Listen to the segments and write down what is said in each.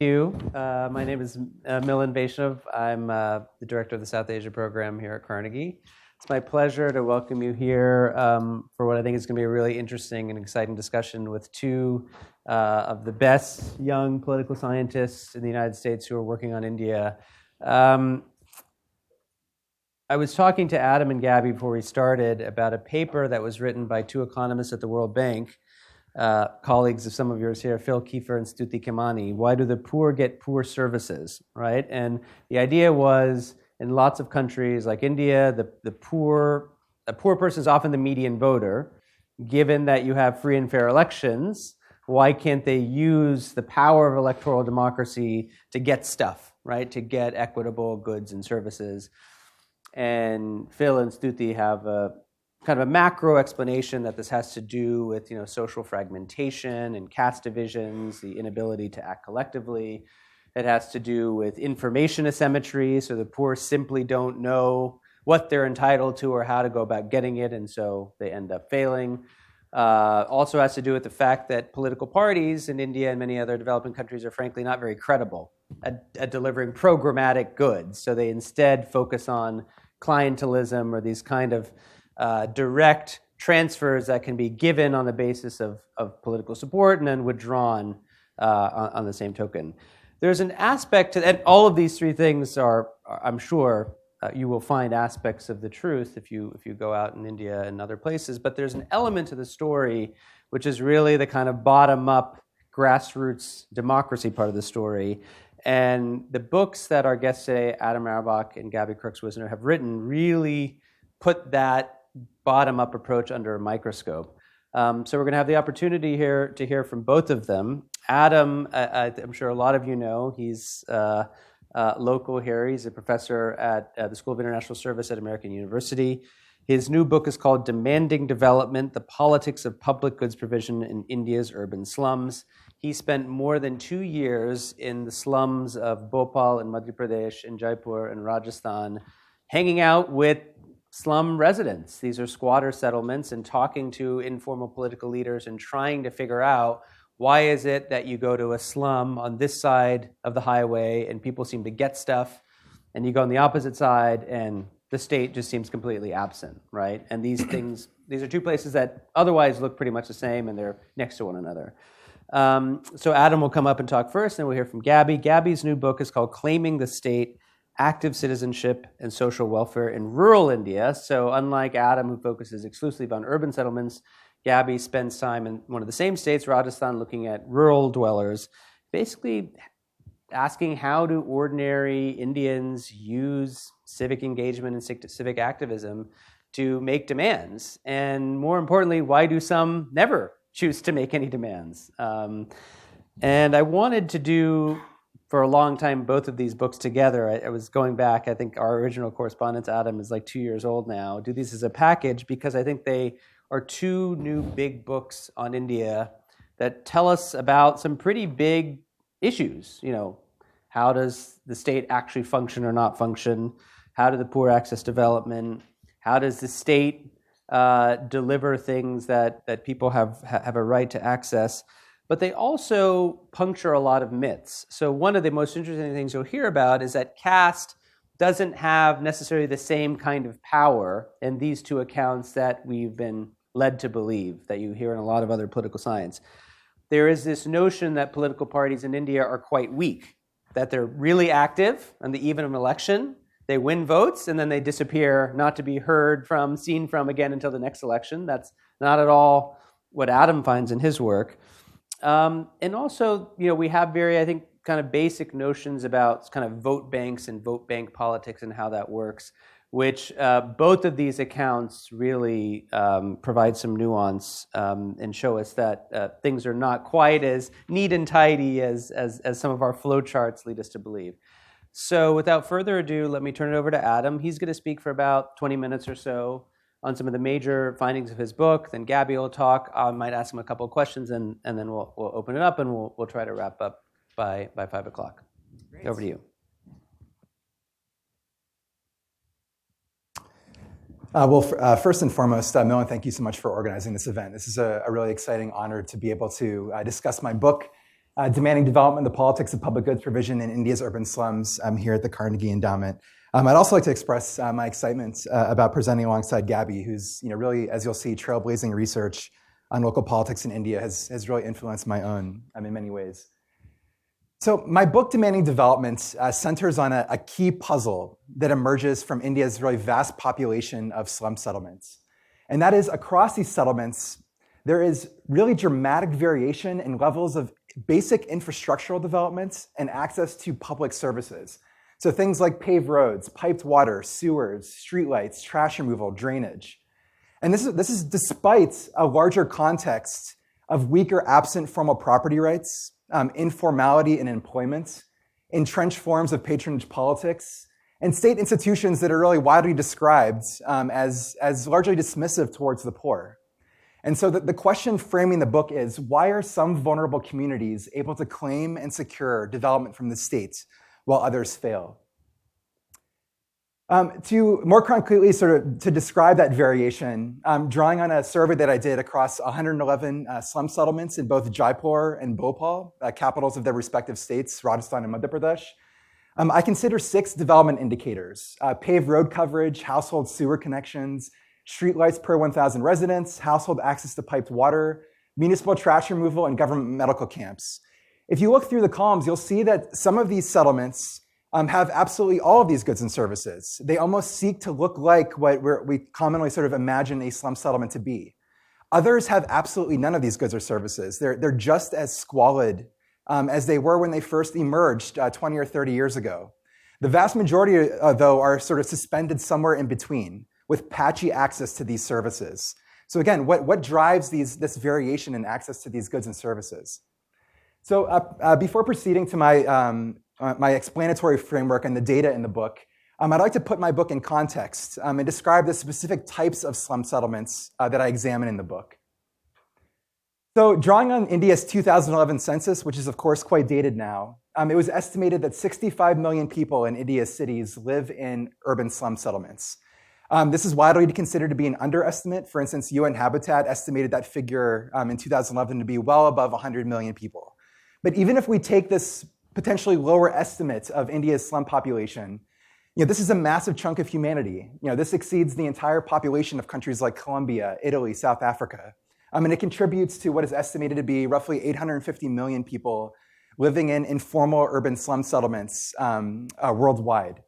you. My name is Milan Vaishnav. I'm the director of the South Asia program here at Carnegie. It's my pleasure to welcome you here for what I think is going to be a really interesting and exciting discussion with two of the best young political scientists in the United States who are working on India. I was talking to Adam and Gabby before we started about a paper that was written by two economists at the World Bank, colleagues of some of yours here, Phil Kiefer and Stuti Khemani. Why do the poor get poor services, right? And the idea was, in lots of countries like India, a poor person is often the median voter. Given that you have free and fair elections, why can't they use the power of electoral democracy to get stuff, right? To get equitable goods and services. And Phil and Stuti have a kind of a macro explanation that this has to do with, social fragmentation and caste divisions, the inability to act collectively. It has to do with information asymmetry, so the poor simply don't know what they're entitled to or how to go about getting it, and so they end up failing. Also has to do with the fact that political parties in India and many other developing countries are frankly not very credible at delivering programmatic goods. So they instead focus on clientelism or these kind of direct transfers that can be given on the basis of political support and then withdrawn on the same token. There's an aspect to, and all of these three things are, I'm sure, you will find aspects of the truth if you go out in India and other places, but there's an element to the story which is really the kind of bottom-up grassroots democracy part of the story. And the books that our guests today, Adam Auerbach and Gabby Kruks-Wisner, have written really put that bottom-up approach under a microscope. So we're going to have the opportunity here to hear from both of them. Adam, I'm sure a lot of you know, he's local here. He's a professor at the School of International Service at American University. His new book is called Demanding Development, The Politics of Public Goods Provision in India's Urban Slums. He spent more than 2 years in the slums of Bhopal in Madhya Pradesh, in Jaipur and Rajasthan, hanging out with slum residents. These are squatter settlements, and talking to informal political leaders and trying to figure out why is it that you go to a slum on this side of the highway and people seem to get stuff, and you go on the opposite side and the state just seems completely absent, right? And these are two places that otherwise look pretty much the same, and they're next to one another. So Adam will come up and talk first, and we'll hear from Gabby. Gabby's new book is called Claiming the State, Active Citizenship and Social Welfare in Rural India. So unlike Adam, who focuses exclusively on urban settlements, Gabby spends time in one of the same states, Rajasthan, looking at rural dwellers, basically asking how do ordinary Indians use civic engagement and civic activism to make demands? And more importantly, why do some never choose to make any demands? And I wanted to do, for a long time, both of these books together. I was going back, I think our original correspondence, Adam, is like 2 years old now. Do these as a package because I think they are two new big books on India that tell us about some pretty big issues. How does the state actually function or not function? How do the poor access development? How does the state deliver things that people have a right to access? But they also puncture a lot of myths. So one of the most interesting things you'll hear about is that caste doesn't have necessarily the same kind of power in these two accounts that we've been led to believe, that you hear in a lot of other political science. There is this notion that political parties in India are quite weak, that they're really active on the eve of an election, they win votes, and then they disappear, not to be heard from, seen from again until the next election. That's not at all what Adam finds in his work. And also, we have very, I think, kind of basic notions about kind of vote banks and vote bank politics and how that works, which both of these accounts really provide some nuance and show us that things are not quite as neat and tidy as some of our flowcharts lead us to believe. So without further ado, let me turn it over to Adam. He's going to speak for about 20 minutes or so on some of the major findings of his book. Then Gabby will talk. I might ask him a couple of questions, and then we'll open it up, and we'll try to wrap up by 5 o'clock. Great. Over to you. First and foremost, Milan, thank you so much for organizing this event. This is a really exciting honor to be able to discuss my book Demanding Development, the Politics of Public Goods Provision in India's Urban Slums here at the Carnegie Endowment. I'd also like to express my excitement about presenting alongside Gabby, who's really, as you'll see, trailblazing research on local politics in India has really influenced my own in many ways. So my book, Demanding Development, centers on a key puzzle that emerges from India's really vast population of slum settlements. And that is, across these settlements, there is really dramatic variation in levels of basic infrastructural developments and access to public services. So things like paved roads, piped water, sewers, streetlights, trash removal, drainage. And this is despite a larger context of weak or absent formal property rights, informality in employment, entrenched forms of patronage politics, and state institutions that are really widely described as largely dismissive towards the poor. And so the question framing the book is, why are some vulnerable communities able to claim and secure development from the state while others fail? To more concretely to describe that variation, drawing on a survey that I did across 111 slum settlements in both Jaipur and Bhopal, capitals of their respective states, Rajasthan and Madhya Pradesh, I consider 6 development indicators: paved road coverage, household sewer connections, streetlights per 1,000 residents, household access to piped water, municipal trash removal, and government medical camps. If you look through the columns, you'll see that some of these settlements have absolutely all of these goods and services. They almost seek to look like what we commonly sort of imagine a slum settlement to be. Others have absolutely none of these goods or services. They're just as squalid as they were when they first emerged 20 or 30 years ago. The vast majority, though, are sort of suspended somewhere in between, with patchy access to these services. So again, what drives this variation in access to these goods and services? So before proceeding to my explanatory framework and the data in the book, I'd like to put my book in context and describe the specific types of slum settlements that I examine in the book. So drawing on India's 2011 census, which is of course quite dated now, it was estimated that 65 million people in India's cities live in urban slum settlements. This is widely considered to be an underestimate. For instance, UN Habitat estimated that figure in 2011 to be well above 100 million people. But even if we take this potentially lower estimate of India's slum population, this is a massive chunk of humanity. This exceeds the entire population of countries like Colombia, Italy, South Africa. And it contributes to what is estimated to be roughly 850 million people living in informal urban slum settlements worldwide.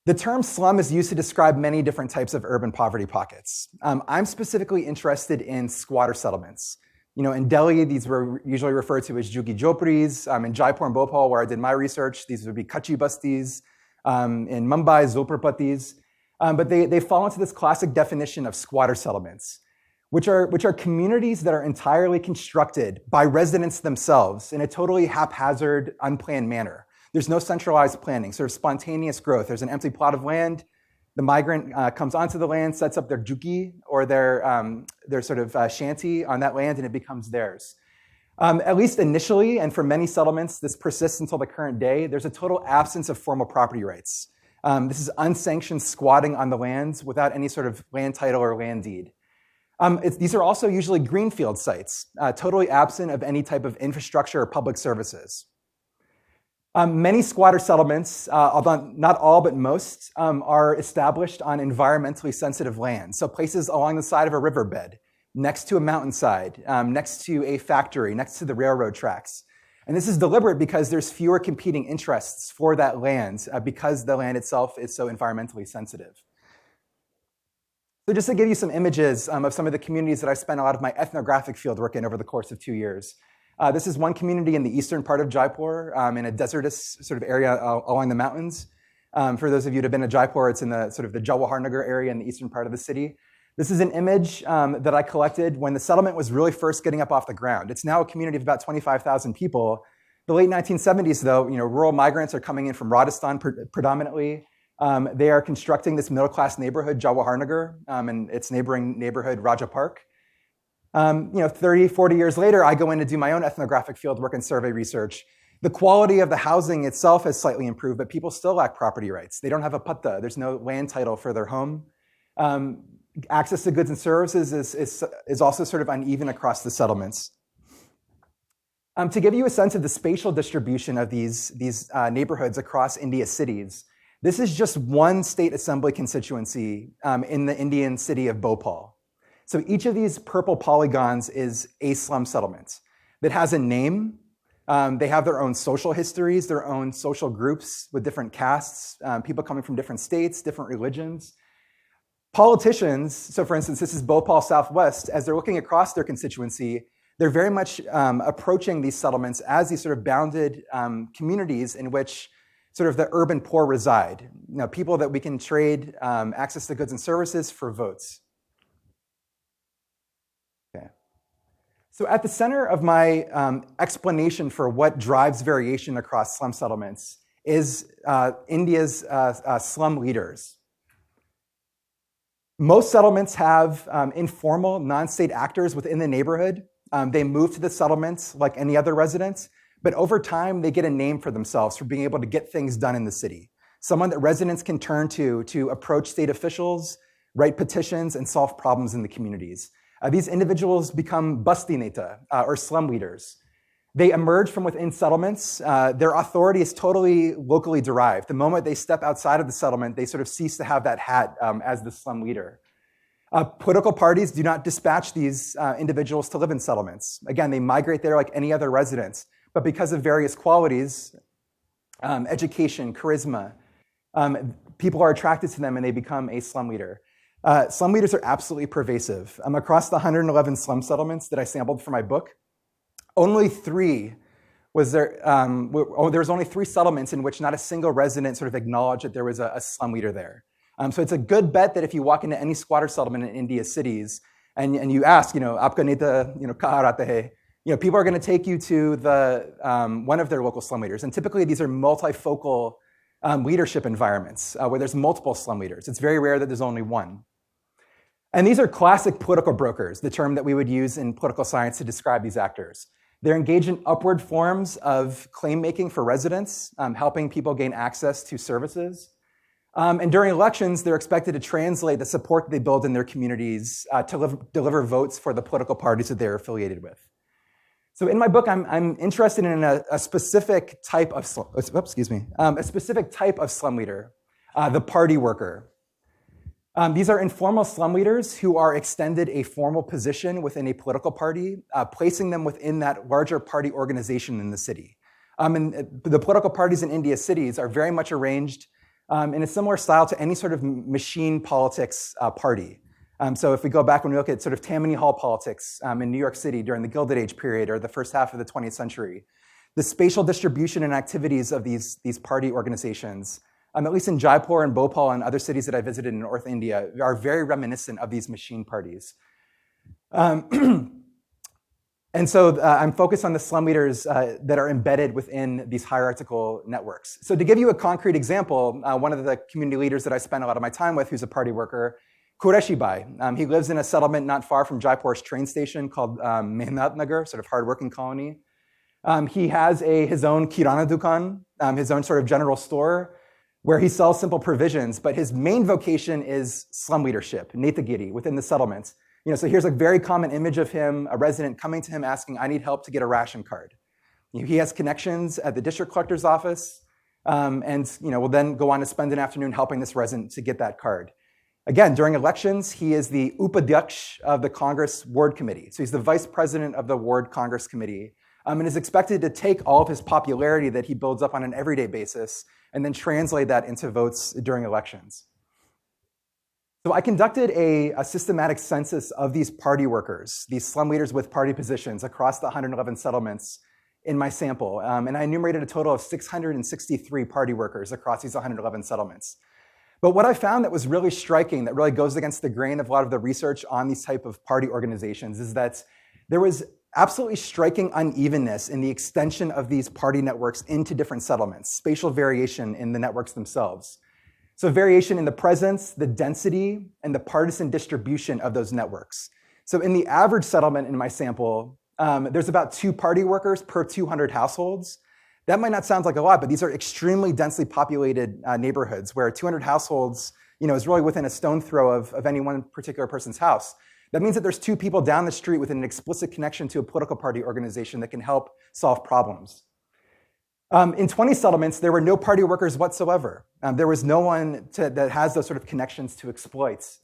The term slum is used to describe many different types of urban poverty pockets. I'm specifically interested in squatter settlements. In Delhi, these were usually referred to as jhuggi jhopris. In Jaipur and Bhopal, where I did my research, these would be kachi bastis. In Mumbai, zolparpatis. But they fall into this classic definition of squatter settlements, which are communities that are entirely constructed by residents themselves in a totally haphazard, unplanned manner. There's no centralized planning, sort of spontaneous growth. There's an empty plot of land. The migrant comes onto the land, sets up their jhuggi or their sort of shanty on that land, and it becomes theirs. At least initially, and for many settlements, this persists until the current day, there's a total absence of formal property rights. This is unsanctioned squatting on the lands without any sort of land title or land deed. These are also usually greenfield sites, totally absent of any type of infrastructure or public services. Many squatter settlements, although not all but most, are established on environmentally sensitive land. So places along the side of a riverbed, next to a mountainside, next to a factory, next to the railroad tracks. And this is deliberate because there's fewer competing interests for that land because the land itself is so environmentally sensitive. So just to give you some images of some of the communities that I spent a lot of my ethnographic fieldwork in over the course of 2 years. This is one community in the eastern part of Jaipur, in a desertous sort of area along the mountains. For those of you who have been to Jaipur, it's in the sort of the Jawahar Nagar area in the eastern part of the city. This is an image that I collected when the settlement was really first getting up off the ground. It's now a community of about 25,000 people. The late 1970s, though, rural migrants are coming in from Rajasthan predominantly. They are constructing this middle-class neighborhood, Jawahar Nagar, and its neighboring neighborhood, Raja Park. 30, 40 years later, I go in to do my own ethnographic fieldwork and survey research. The quality of the housing itself has slightly improved, but people still lack property rights. They don't have a patta. There's no land title for their home. Access to goods and services is also sort of uneven across the settlements. To give you a sense of the spatial distribution of these neighborhoods across India's cities, this is just one state assembly constituency in the Indian city of Bhopal. So each of these purple polygons is a slum settlement that has a name. They have their own social histories, their own social groups with different castes, people coming from different states, different religions. Politicians, so for instance, this is Bhopal Southwest, as they're looking across their constituency, they're very much approaching these settlements as these sort of bounded communities in which sort of the urban poor reside, people that we can trade access to goods and services for votes. Okay. So at the center of my explanation for what drives variation across slum settlements is India's slum leaders. Most settlements have informal, non-state actors within the neighborhood. They move to the settlements like any other residents, but over time, they get a name for themselves for being able to get things done in the city. Someone that residents can turn to approach state officials, write petitions, and solve problems in the communities. These individuals become basti neta, or slum leaders. They emerge from within settlements. Their authority is totally locally derived. The moment they step outside of the settlement, they sort of cease to have that hat as the slum leader. Political parties do not dispatch these individuals to live in settlements. Again, they migrate there like any other residents. But because of various qualities, education, charisma, people are attracted to them and they become a slum leader. Slum leaders are absolutely pervasive. Across the 111 slum settlements that I sampled for my book, only three was there. There was only 3 settlements in which not a single resident sort of acknowledged that there was a slum leader there. So it's a good bet that if you walk into any squatter settlement in India's cities and you ask, "Aapka neta, kahan rehte hai?" People are going to take you to one of their local slum leaders. And typically these are multifocal leadership environments where there's multiple slum leaders. It's very rare that there's only one. And these are classic political brokers, the term that we would use in political science to describe these actors. They're engaged in upward forms of claim making for residents, helping people gain access to services. And during elections, they're expected to translate the support that they build in their communities to deliver votes for the political parties that they're affiliated with. So in my book, I'm interested in a specific type of slum leader, the party worker. These are informal slum leaders who are extended a formal position within a political party, placing them within that larger party organization in the city. And the political parties in India's cities are very much arranged in a similar style to any sort of machine politics party. So if we go back and we look at sort of Tammany Hall politics in New York City during the Gilded Age period or the first half of the 20th century, the spatial distribution and activities of these party organizations, at least in Jaipur and Bhopal and other cities that I visited in North India, are very reminiscent of these machine parties. And so I'm focused on the slum leaders that are embedded within these hierarchical networks. So to give you a concrete example, one of the community leaders that I spent a lot of my time with, who's a party worker, Qureshi Bhai. He lives in a settlement not far from Jaipur's train station called Mehnat Nagar, sort of hardworking colony. He has his own kirana dukan, his own sort of general store, where he sells simple provisions, but his main vocation is slum leadership, netagiri, within the settlement. So here's a very common image of him, a resident coming to him asking, "I need help to get a ration card." He has connections at the district collector's office, and will then go on to spend an afternoon helping this resident to get that card. Again, during elections, he is the upadhyaksh of the Congress Ward Committee. So he's the vice president of the Ward Congress Committee, and is expected to take all of his popularity that he builds up on an everyday basis and then translate that into votes during elections. So I conducted a systematic census of these party workers, these slum leaders with party positions across the 111 settlements in my sample. And I enumerated a total of 663 party workers across these 111 settlements. But what I found that was really striking, that really goes against the grain of a lot of the research on these type of party organizations, is that there was absolutely striking unevenness in the extension of these party networks into different settlements, spatial variation in the networks themselves. So variation in the presence, the density, and the partisan distribution of those networks. So in the average settlement in my sample, there's about 2 party workers per 200 households. That might not sound like a lot, but these are extremely densely populated neighborhoods where 200 households is really within a stone throw of any one particular person's house. That means that there's two people down the street with an explicit connection to a political party organization that can help solve problems. In 20 settlements, there were no party workers whatsoever. There was no one that has those sort of connections to exploits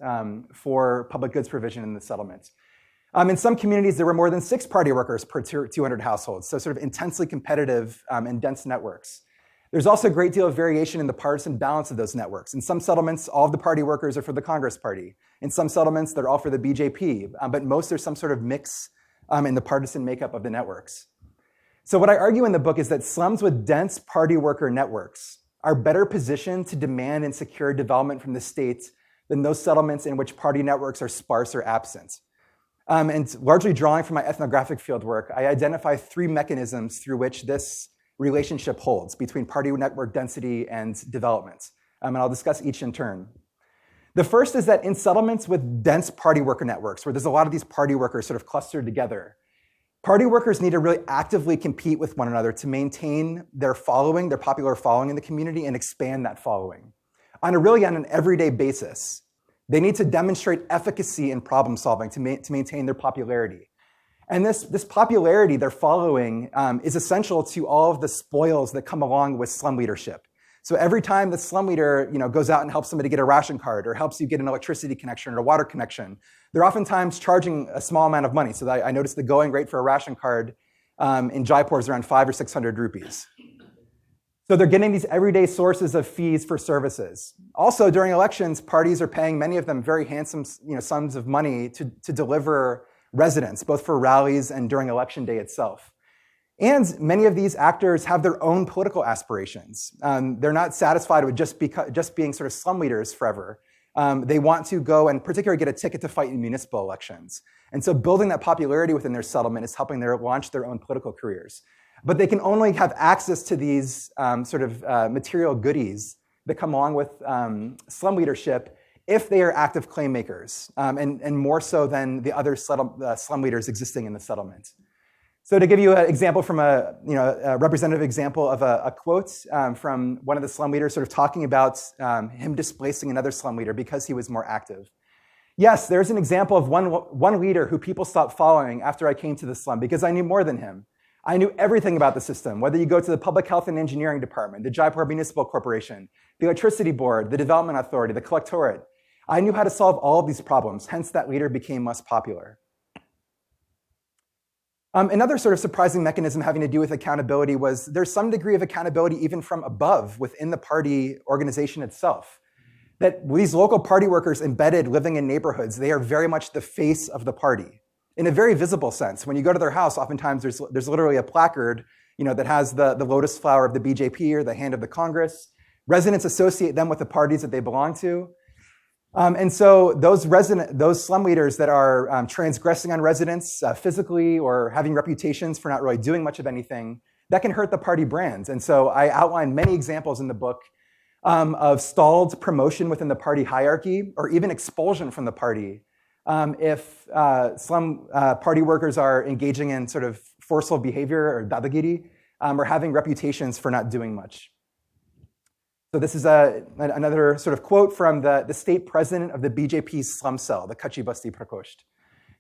for public goods provision in the settlement. In some communities, there were more than 6 party workers per 200 households, so sort of intensely competitive and dense networks. There's also a great deal of variation in the partisan balance of those networks. In some settlements, all of the party workers are for the Congress Party. In some settlements, they're all for the BJP, but most there's some sort of mix in the partisan makeup of the networks. So what I argue in the book is that slums with dense party worker networks are better positioned to demand and secure development from the state than those settlements in which party networks are sparse or absent. And largely drawing from my ethnographic fieldwork, I identify 3 mechanisms through which this relationship holds between party network density and development. And I'll discuss each in turn. The first is that in settlements with dense party worker networks, where there's a lot of these party workers sort of clustered together, party workers need to really actively compete with one another to maintain their following, their popular following in the community, and expand that following. On an everyday basis, they need to demonstrate efficacy in problem solving to maintain their popularity. And this popularity they're following is essential to all of the spoils that come along with slum leadership. So every time the slum leader goes out and helps somebody get a ration card or helps you get an electricity connection or a water connection, they're oftentimes charging a small amount of money. So I noticed the going rate for a ration card in Jaipur is around 500 or 600 rupees. So they're getting these everyday sources of fees for services. Also, during elections, parties are paying many of them very handsome sums of money to deliver residents, both for rallies and during election day itself. And many of these actors have their own political aspirations. They're not satisfied with just being sort of slum leaders forever. They want to go and particularly get a ticket to fight in municipal elections. And so building that popularity within their settlement is helping them launch their own political careers. But they can only have access to these material goodies that come along with slum leadership if they are active claim makers, and more so than the other slum leaders existing in the settlement. So to give you an example from a representative example of a quote from one of the slum leaders sort of talking about him displacing another slum leader because he was more active. Yes, there's an example of one leader who people stopped following after I came to the slum because I knew more than him. I knew everything about the system, whether you go to the Public Health and Engineering Department, the Jaipur Municipal Corporation, the Electricity Board, the Development Authority, the Collectorate. I knew how to solve all of these problems, hence that leader became less popular. Another sort of surprising mechanism having to do with accountability was there's some degree of accountability even from above within the party organization itself. That these local party workers embedded living in neighborhoods, they are very much the face of the party in a very visible sense. When you go to their house, oftentimes there's literally a placard that has the lotus flower of the BJP or the hand of the Congress. Residents associate them with the parties that they belong to. And so those slum leaders that are transgressing on residents physically or having reputations for not really doing much of anything, that can hurt the party brands. And so I outline many examples in the book of stalled promotion within the party hierarchy or even expulsion from the party if slum party workers are engaging in sort of forceful behavior or dadagiri or having reputations for not doing much. So this is another sort of quote from the state president of the BJP's slum cell, the Kachi Basti Prakosht.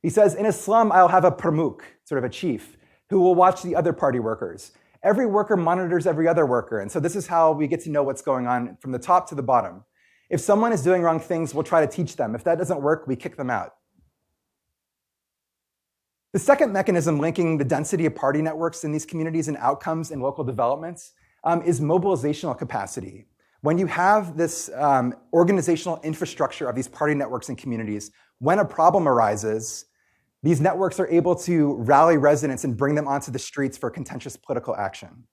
He says, "In a slum, I'll have a pramukh, sort of a chief, who will watch the other party workers. Every worker monitors every other worker. And so this is how we get to know what's going on from the top to the bottom. If someone is doing wrong things, we'll try to teach them. If that doesn't work, we kick them out." The second mechanism linking the density of party networks in these communities and outcomes in local developments is mobilizational capacity. When you have this organizational infrastructure of these party networks in communities, when a problem arises, these networks are able to rally residents and bring them onto the streets for contentious political action.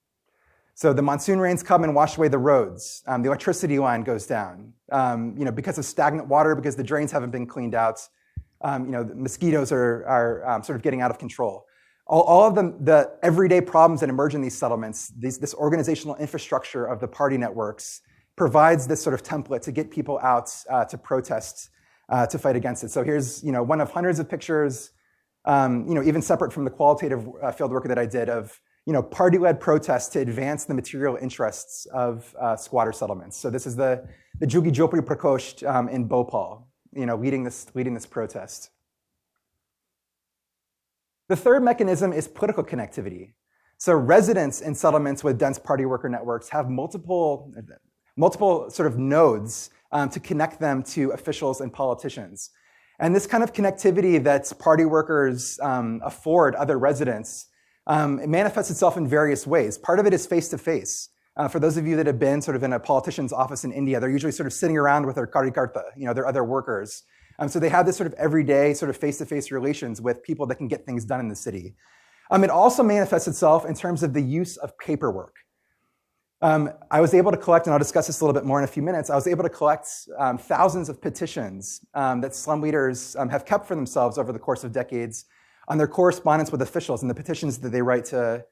So the monsoon rains come and wash away the roads. The electricity line goes down. Because of stagnant water, because the drains haven't been cleaned out. The mosquitoes are sort of getting out of control. All of the everyday problems that emerge in these settlements, this organizational infrastructure of the party networks provides this sort of template to get people out to protest, to fight against it. So here's one of hundreds of pictures, even separate from the qualitative field work that I did of party-led protests to advance the material interests of squatter settlements. So this is the Jugi Jopri Prakosht in Bhopal, leading this protest. The third mechanism is political connectivity. So residents in settlements with dense party worker networks have multiple sort of nodes to connect them to officials and politicians. And this kind of connectivity that party workers afford other residents, it manifests itself in various ways. Part of it is face-to-face. For those of you that have been sort of in a politician's office in India, they're usually sort of sitting around with their karyakarta, their other workers. So they have this sort of everyday sort of face-to-face relations with people that can get things done in the city. It also manifests itself in terms of the use of paperwork. I was able to collect, and I'll discuss this a little bit more in a few minutes, I was able to collect thousands of petitions that slum leaders have kept for themselves over the course of decades on their correspondence with officials and the petitions that they write to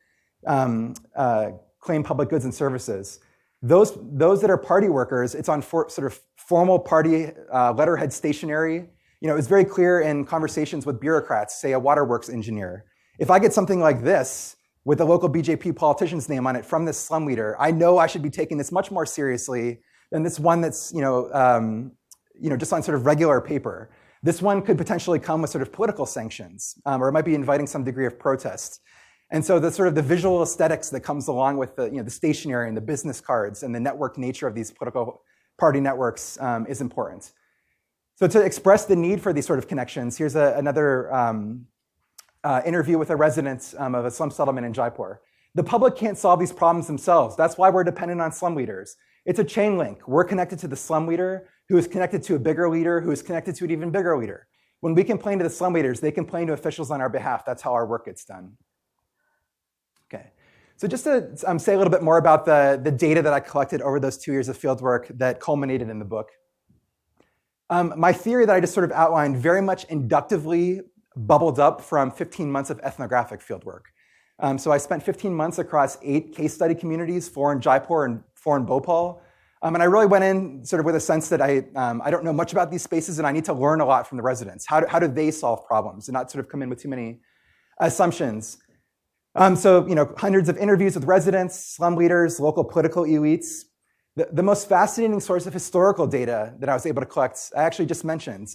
claim public goods and services. Those that are party workers, it's on sort of formal party letterhead stationery. It's very clear in conversations with bureaucrats, say a waterworks engineer. If I get something like this with a local BJP politician's name on it from this slum leader, I know I should be taking this much more seriously than this one that's just on sort of regular paper. This one could potentially come with sort of political sanctions, or it might be inviting some degree of protest. And so the sort of the visual aesthetics that comes along with the stationery and the business cards and the network nature of these political party networks is important. So to express the need for these sort of connections, here's another interview with a resident of a slum settlement in Jaipur. The public can't solve these problems themselves. That's why we're dependent on slum leaders. It's a chain link. We're connected to the slum leader, who is connected to a bigger leader, who is connected to an even bigger leader. When we complain to the slum leaders, they complain to officials on our behalf. That's how our work gets done. Okay, so just to say a little bit more about the data that I collected over those 2 years of fieldwork that culminated in the book. My theory that I just sort of outlined very much inductively bubbled up from 15 months of ethnographic fieldwork. So I spent 15 months across 8 case study communities, 4 in Jaipur and 4 in Bhopal. And I really went in sort of with a sense that I don't know much about these spaces and I need to learn a lot from the residents. How do they solve problems and not sort of come in with too many assumptions. So hundreds of interviews with residents, slum leaders, local political elites. The most fascinating source of historical data that I was able to collect, I actually just mentioned.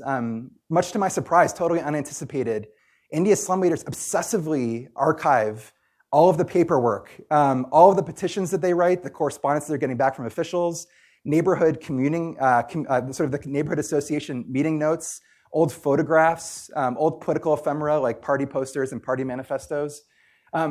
Much to my surprise, totally unanticipated, India's slum leaders obsessively archive all of the paperwork, all of the petitions that they write, the correspondence they're getting back from officials, neighborhood communing, sort of the neighborhood association meeting notes, old photographs, old political ephemera like party posters and party manifestos.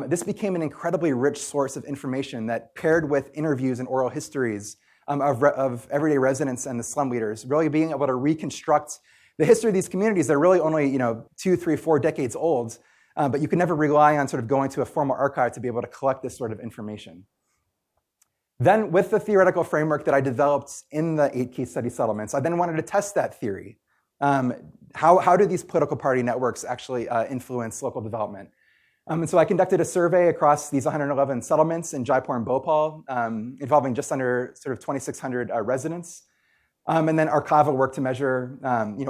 This became an incredibly rich source of information that paired with interviews and oral histories of everyday residents and the slum leaders, really being able to reconstruct the history of these communities. They're really only 2, 3, 4 decades old, but you can never rely on sort of going to a formal archive to be able to collect this sort of information. Then with the theoretical framework that I developed in the 8 case study settlements, I then wanted to test that theory. How do these political party networks actually influence local development? And so I conducted a survey across these 111 settlements in Jaipur and Bhopal, involving just under sort of 2,600 residents. And then archival work to measure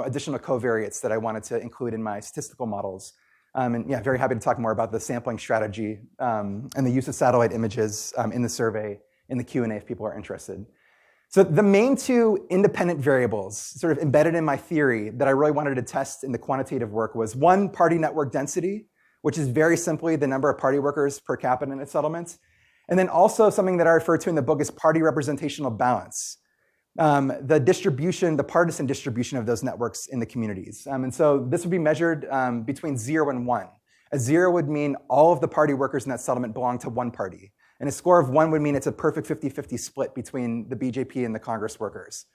additional covariates that I wanted to include in my statistical models. And yeah, very happy to talk more about the sampling strategy and the use of satellite images in the survey in the Q&A if people are interested. So the main 2 independent variables sort of embedded in my theory that I really wanted to test in the quantitative work was 1, party network density, which is very simply the number of party workers per capita in a settlement. And then also something that I refer to in the book is party representational balance. The distribution, the partisan distribution of those networks in the communities. And so this would be measured between 0 and 1. A 0 would mean all of the party workers in that settlement belong to one party. And a score of 1 would mean it's a perfect 50-50 split between the BJP and the Congress workers.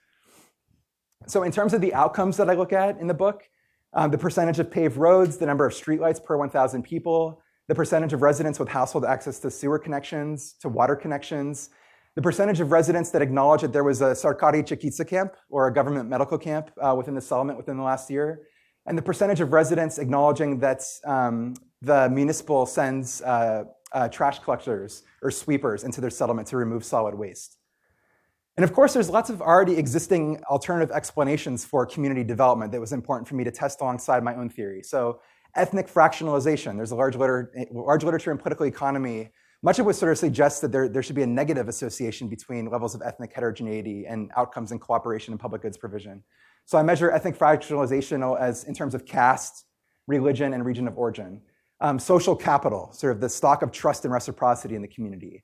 So in terms of the outcomes that I look at in the book, the percentage of paved roads, the number of streetlights per 1,000 people, the percentage of residents with household access to sewer connections, to water connections, the percentage of residents that acknowledge that there was a Sarkari Chikitsa camp or a government medical camp within the settlement within the last year, and the percentage of residents acknowledging that the municipal sends trash collectors or sweepers into their settlement to remove solid waste. And of course, there's lots of already existing alternative explanations for community development that was important for me to test alongside my own theory. So ethnic fractionalization, there's a large literature in political economy. Much of it sort of suggests that there should be a negative association between levels of ethnic heterogeneity and outcomes in cooperation and public goods provision. So I measure ethnic fractionalization as in terms of caste, religion, and region of origin. social capital, sort of the stock of trust and reciprocity in the community,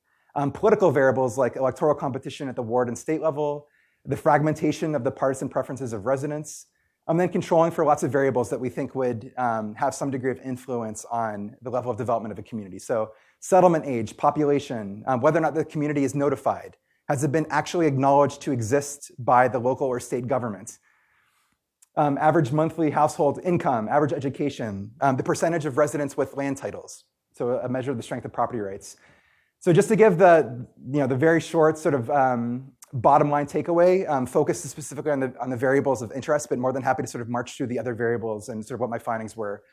political variables like electoral competition at the ward and state level, the fragmentation of the partisan preferences of residents, and then controlling for lots of variables that we think would have some degree of influence on the level of development of a community. So settlement age, population, whether or not the community is notified, has it been actually acknowledged to exist by the local or state government? Average monthly household income, average education, the percentage of residents with land titles, so a measure of the strength of property rights. So just to give the very short sort of bottom line takeaway, focus specifically on the variables of interest, but more than happy to sort of march through the other variables and sort of what my findings were.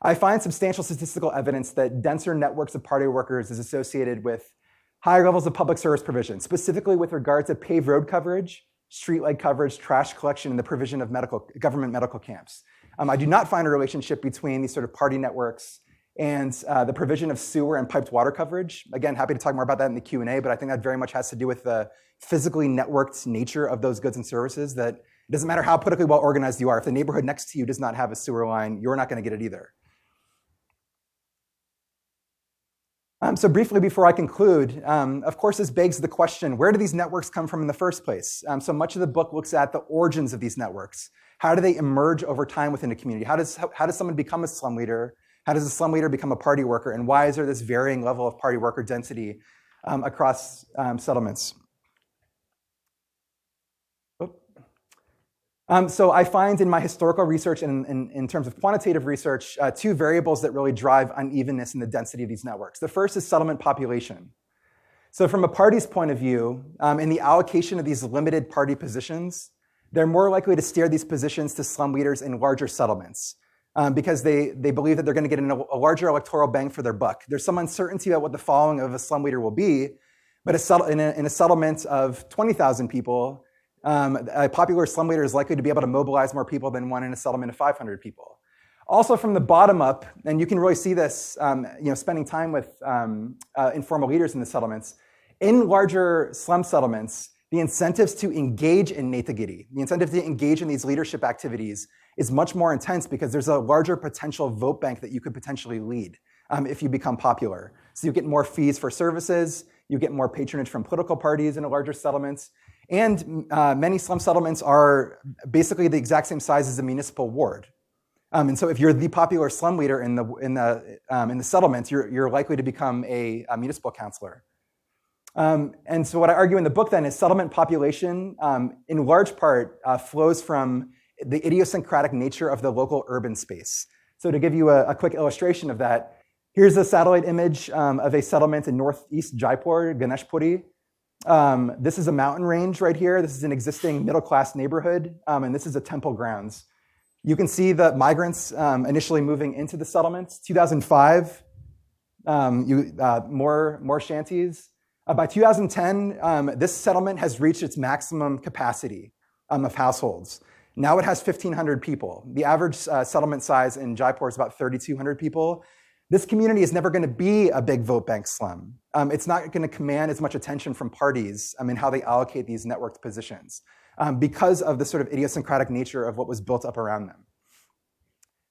I find substantial statistical evidence that denser networks of party workers is associated with higher levels of public service provision, specifically with regard to paved road coverage, street light coverage, trash collection, and the provision of government medical camps. I do not find a relationship between these sort of party networks and the provision of sewer and piped water coverage. Again, happy to talk more about that in the Q&A, but I think that very much has to do with the physically networked nature of those goods and services, that it doesn't matter how politically well organized you are. If the neighborhood next to you does not have a sewer line, you're not going to get it either. So briefly before I conclude, of course, this begs the question, where do these networks come from in the first place? So much of the book looks at the origins of these networks. How do they emerge over time within a community? How does someone become a slum leader? How does a slum leader become a party worker? And why is there this varying level of party worker density across settlements? So I find in my historical research and in terms of quantitative research, two variables that really drive unevenness in the density of these networks. The first is settlement population. So from a party's point of view, in the allocation of these limited party positions, they're more likely to steer these positions to slum leaders in larger settlements because they believe that they're going to get a larger electoral bang for their buck. There's some uncertainty about what the following of a slum leader will be, but in a settlement of 20,000 people, a popular slum leader is likely to be able to mobilize more people than one in a settlement of 500 people. Also from the bottom up, and you can really see this spending time with informal leaders in the settlements, in larger slum settlements, the incentives to engage in Netagiri, the incentive to engage in these leadership activities is much more intense because there's a larger potential vote bank that you could potentially lead if you become popular. So you get more fees for services, you get more patronage from political parties in a larger settlements, and many slum settlements are basically the exact same size as a municipal ward. And so if you're the popular slum leader in the settlements, you're likely to become a municipal councillor. And so what I argue in the book then is settlement population in large part flows from the idiosyncratic nature of the local urban space. So to give you a quick illustration of that, here's a satellite image of a settlement in northeast Jaipur, Ganeshpuri. This is a mountain range right here. This is an existing middle-class neighborhood, and this is a temple grounds. You can see the migrants initially moving into the settlements. 2005, more shanties. By 2010, this settlement has reached its maximum capacity of households. Now it has 1,500 people. The average settlement size in Jaipur is about 3,200 people. This community is never going to be a big vote bank slum. It's not going to command as much attention from parties in how they allocate these networked positions because of the sort of idiosyncratic nature of what was built up around them.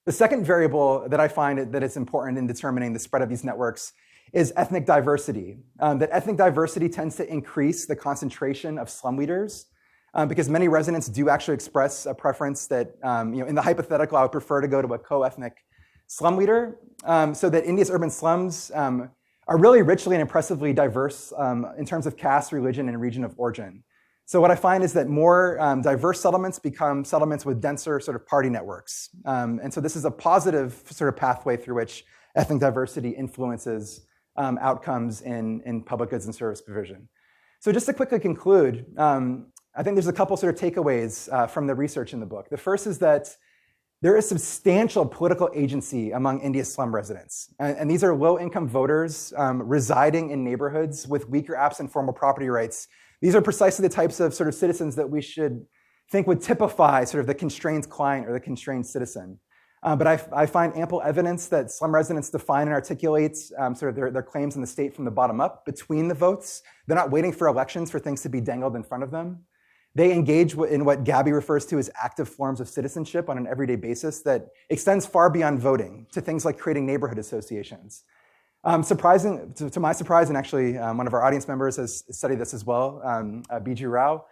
The second variable that I find that is important in determining the spread of these networks is ethnic diversity. That ethnic diversity tends to increase the concentration of slum leaders because many residents do actually express a preference that, in the hypothetical, I would prefer to go to a co-ethnic slum leader, so that India's urban slums are really richly and impressively diverse in terms of caste, religion, and region of origin. So what I find is that more diverse settlements become settlements with denser sort of party networks. And so this is a positive sort of pathway through which ethnic diversity influences outcomes in public goods and service provision. So just to quickly conclude, I think there's a couple sort of takeaways from the research in the book. The first is that there is substantial political agency among India's slum residents. And these are low-income voters residing in neighborhoods with weaker absent formal property rights. These are precisely the types of sort of citizens that we should think would typify sort of the constrained client or the constrained citizen. But I find ample evidence that slum residents define and articulate sort of their claims in the state from the bottom up between the votes. They're not waiting for elections for things to be dangled in front of them. They engage in what Gabby refers to as active forms of citizenship on an everyday basis that extends far beyond voting to things like creating neighborhood associations. Surprising, to my surprise, and actually one of our audience members has studied this as well, Biju Rao.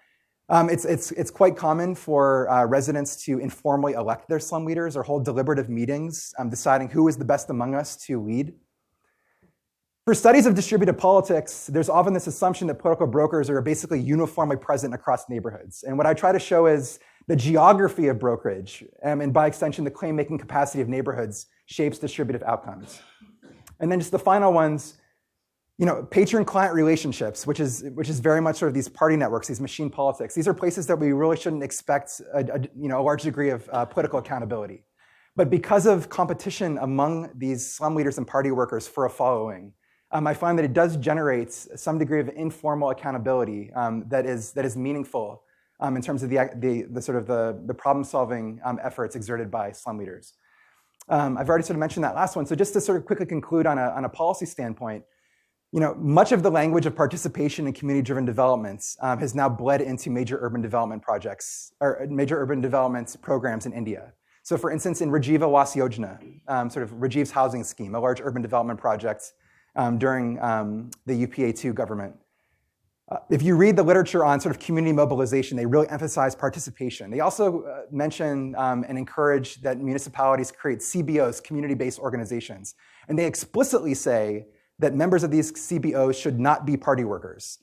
It's quite common for residents to informally elect their slum leaders or hold deliberative meetings deciding who is the best among us to lead. For studies of distributed politics, there's often this assumption that political brokers are basically uniformly present across neighborhoods. And what I try to show is the geography of brokerage, and by extension, the claim-making capacity of neighborhoods shapes distributive outcomes. And then just the final ones, patron-client relationships, which is very much sort of these party networks, these machine politics. These are places that we really shouldn't expect a large degree of political accountability. But because of competition among these slum leaders and party workers for a following, I find that it does generate some degree of informal accountability that is meaningful in terms of the problem-solving efforts exerted by slum leaders. I've already sort of mentioned that last one. So just to sort of quickly conclude on a policy standpoint, much of the language of participation in community-driven developments has now bled into major urban development projects or major urban development programs in India. So for instance, in Rajiva Awas Yojana, sort of Rajiv's housing scheme, a large urban development project during the UPA2 government. If you read the literature on sort of community mobilization, they really emphasize participation. They also mention and encourage that municipalities create CBOs, community-based organizations. And they explicitly say that members of these CBOs should not be party workers.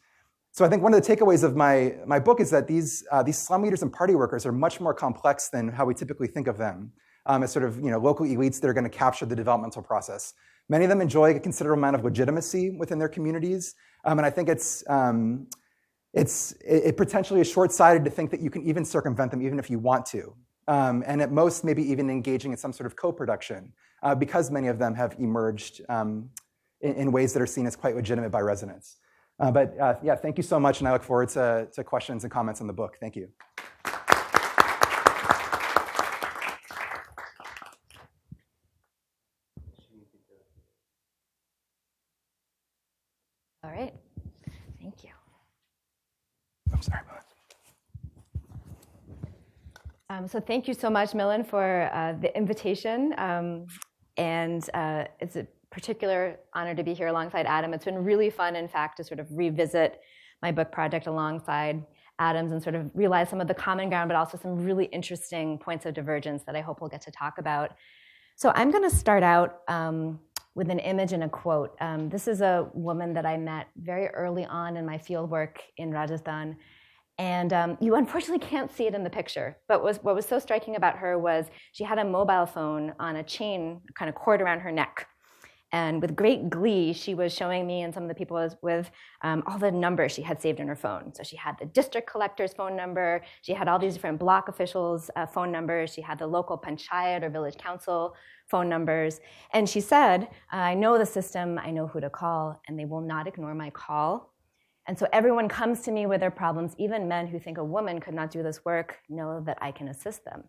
So I think one of the takeaways of my book is that these slum leaders and party workers are much more complex than how we typically think of them as sort of local elites that are going to capture the developmental process. Many of them enjoy a considerable amount of legitimacy within their communities, and I think it potentially is short-sighted to think that you can even circumvent them even if you want to, and at most maybe even engaging in some sort of co-production because many of them have emerged in ways that are seen as quite legitimate by residents. Yeah, thank you so much, and I look forward to questions and comments on the book. Thank you. All right, thank you. I'm sorry about that. So thank you so much, Millen, for the invitation. And it's a particular honor to be here alongside Adam. It's been really fun, in fact, to sort of revisit my book project alongside Adam's and sort of realize some of the common ground, but also some really interesting points of divergence that I hope we'll get to talk about. So I'm going to start out with an image and a quote. This is a woman that I met very early on in my fieldwork in Rajasthan. And you unfortunately can't see it in the picture. But what was so striking about her was she had a mobile phone on a chain, kind of cord around her neck. And with great glee, she was showing me and some of the people with all the numbers she had saved in her phone. So she had the district collector's phone number. She had all these different block officials' phone numbers. She had the local panchayat or village council phone numbers. And she said, I know the system, I know who to call, and they will not ignore my call. And so everyone comes to me with their problems. Even men who think a woman could not do this work know that I can assist them.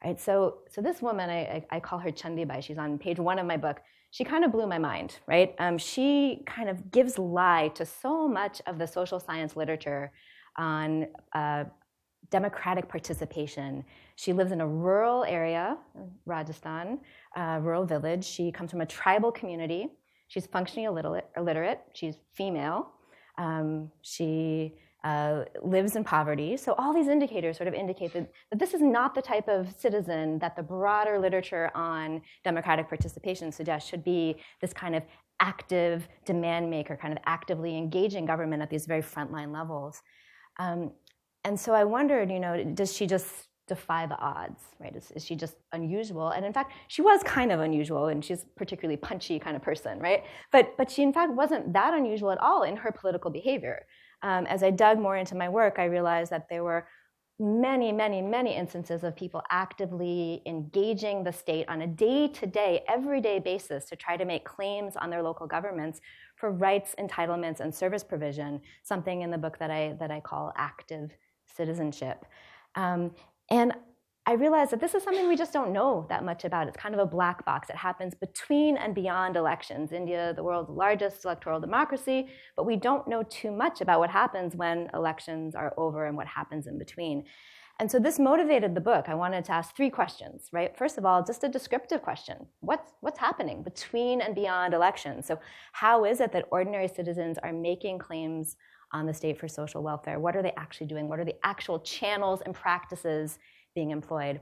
Right? So this woman, I call her Chandibai. She's on page 1 of my book. She kind of blew my mind, right? She kind of gives lie to so much of the social science literature on democratic participation. She lives in a rural area, Rajasthan, rural village. She comes from a tribal community. She's functionally illiterate. She's female. She lives in poverty. So all these indicators sort of indicate that this is not the type of citizen that the broader literature on democratic participation suggests should be this kind of active demand maker, kind of actively engaging government at these very frontline levels. And so I wondered, does she just defy the odds, right? Is she just unusual? And in fact, she was kind of unusual, and she's a particularly punchy kind of person, right? But she in fact wasn't that unusual at all in her political behavior. As I dug more into my work, I realized that there were many, many, many instances of people actively engaging the state on a day-to-day, everyday basis to try to make claims on their local governments for rights, entitlements, and service provision, something in the book that I call active citizenship. And I realized that this is something we just don't know that much about. It's kind of a black box. It happens between and beyond elections. India, the world's largest electoral democracy, but we don't know too much about what happens when elections are over and what happens in between. And so this motivated the book. I wanted to ask 3 questions, right? First of all, just a descriptive question. What's happening between and beyond elections? So how is it that ordinary citizens are making claims on the state for social welfare? What are they actually doing? What are the actual channels and practices being employed?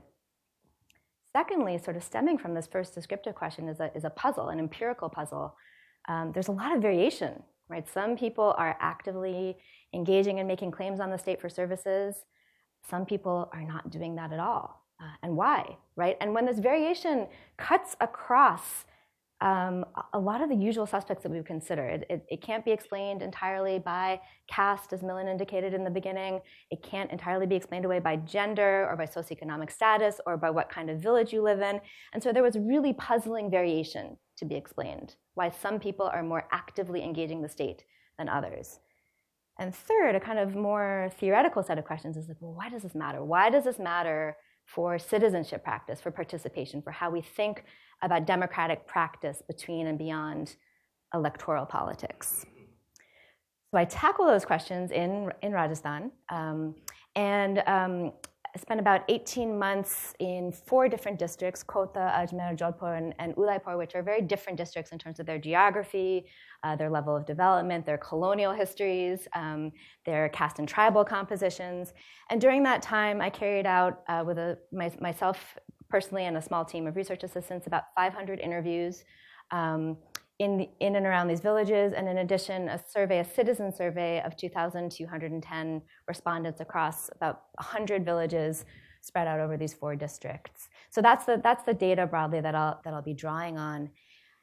Secondly, sort of stemming from this first descriptive question is a puzzle, an empirical puzzle. There's a lot of variation, right? Some people are actively engaging and making claims on the state for services. Some people are not doing that at all. And why, right? And when this variation cuts across a lot of the usual suspects that we would consider. It can't be explained entirely by caste, as Millen indicated in the beginning. It can't entirely be explained away by gender or by socioeconomic status or by what kind of village you live in. And so there was really puzzling variation to be explained, why some people are more actively engaging the state than others. And third, a kind of more theoretical set of questions is like, well, why does this matter? Why does this matter for citizenship practice, for participation, for how we think about democratic practice between and beyond electoral politics? So I tackle those questions in Rajasthan, I spent about 18 months in 4 different districts, Kota, Ajmer, Jodhpur, and Udaipur, which are very different districts in terms of their geography, their level of development, their colonial histories, their caste and tribal compositions. And during that time, I carried out, with myself personally and a small team of research assistants, about 500 interviews in and around these villages, and in addition, a citizen survey of 2,210 respondents across about 100 villages spread out over these 4 districts. So that's the data broadly that I'll be drawing on.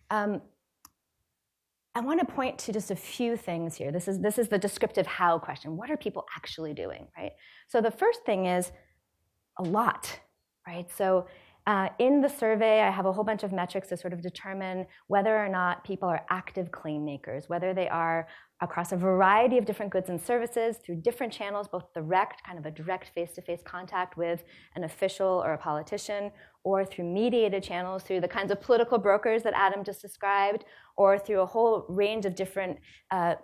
I want to point to just a few things here. This is the descriptive how question. What are people actually doing, right? So the first thing is a lot, right? So in the survey, I have a whole bunch of metrics to sort of determine whether or not people are active claim makers, whether they are across a variety of different goods and services through different channels, both direct, kind of a direct face-to-face contact with an official or a politician, or through mediated channels, through the kinds of political brokers that Adam just described, or through a whole range of different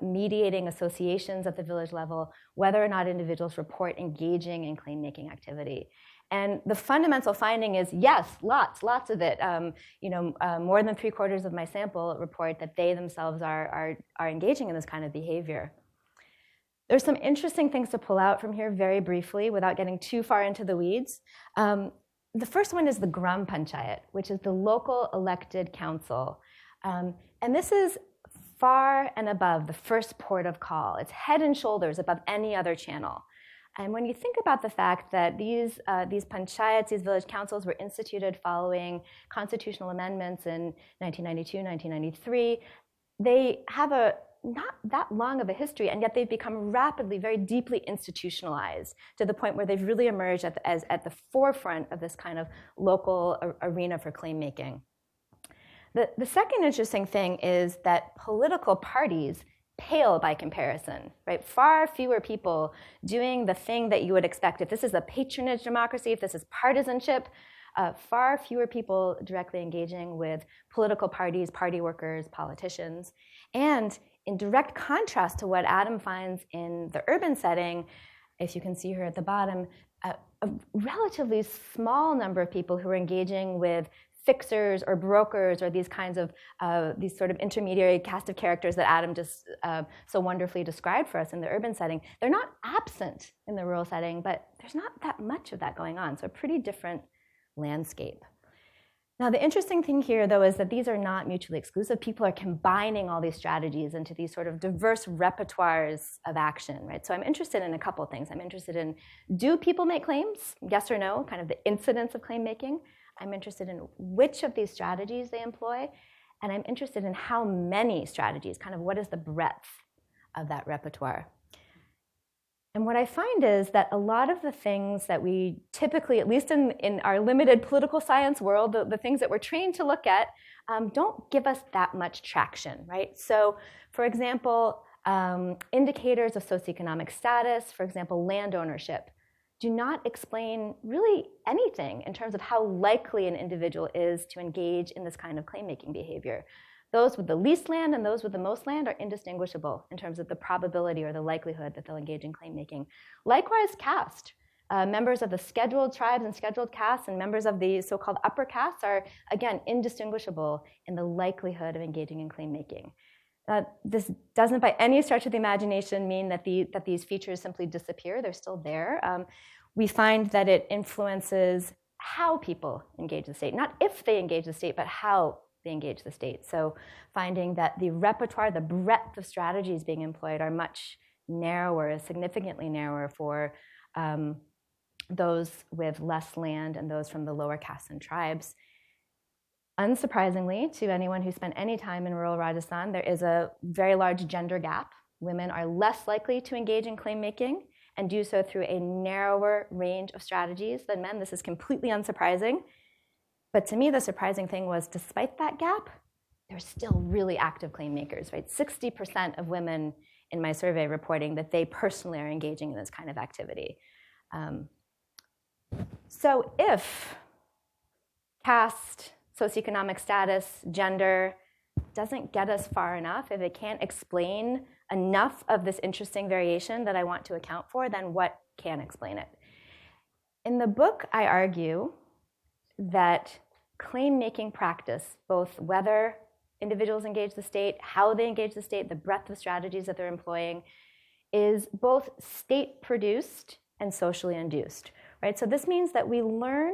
mediating associations at the village level, whether or not individuals report engaging in claim-making activity. And the fundamental finding is, yes, lots of it. More than 3/4 of my sample report that they themselves are engaging in this kind of behavior. There's some interesting things to pull out from here very briefly without getting too far into the weeds. The first one is the Gram Panchayat, which is the local elected council. And this is far and above the first port of call. It's head and shoulders above any other channel. And when you think about the fact that these panchayats, these village councils, were instituted following constitutional amendments in 1992, 1993, they have not that long of a history, and yet they've become rapidly, very deeply institutionalized to the point where they've really emerged at the forefront of this kind of local arena for claim making. The second interesting thing is that political parties pale by comparison, right? Far fewer people doing the thing that you would expect. If this is a patronage democracy, if this is partisanship, far fewer people directly engaging with political parties, party workers, politicians. And in direct contrast to what Adam finds in the urban setting, if you can see here at the bottom, a relatively small number of people who are engaging with fixers or brokers or these kinds of these sort of intermediary cast of characters that Adam just so wonderfully described for us in the urban setting. They're not absent in the rural setting, but there's not that much of that going on. So a pretty different landscape. Now, the interesting thing here, though, is that these are not mutually exclusive. People are combining all these strategies into these sort of diverse repertoires of action, right? So I'm interested in a couple of things. I'm interested in, do people make claims? Yes or no, kind of the incidence of claim making. I'm interested in which of these strategies they employ, and I'm interested in how many strategies, kind of what is the breadth of that repertoire. And what I find is that a lot of the things that we typically, at least in our limited political science world, the things that we're trained to look at, don't give us that much traction, right? So, for example, indicators of socioeconomic status, for example, land ownership, do not explain really anything in terms of how likely an individual is to engage in this kind of claim-making behavior. Those with the least land and those with the most land are indistinguishable in terms of the probability or the likelihood that they'll engage in claim-making. Likewise, caste. Members of the scheduled tribes and scheduled castes and members of the so-called upper castes are, again, indistinguishable in the likelihood of engaging in claim-making. This doesn't by any stretch of the imagination mean that these features simply disappear. They're still there. We find that it influences how people engage the state, not if they engage the state, but how they engage the state. So finding that the repertoire, the breadth of strategies being employed are much narrower, significantly narrower for those with less land and those from the lower castes and tribes. Unsurprisingly, to anyone who spent any time in rural Rajasthan, there is a very large gender gap. Women are less likely to engage in claim-making and do so through a narrower range of strategies than men. This is completely unsurprising. But to me, the surprising thing was, despite that gap, they're still really active claim makers, right? 60% of women in my survey reporting that they personally are engaging in this kind of activity. So if caste, socioeconomic status, gender doesn't get us far enough, if it can't explain enough of this interesting variation that I want to account for, then what can explain it? In the book, I argue that claim-making practice, both whether individuals engage the state, how they engage the state, the breadth of strategies that they're employing, is both state-produced and socially induced, right? So this means that we learn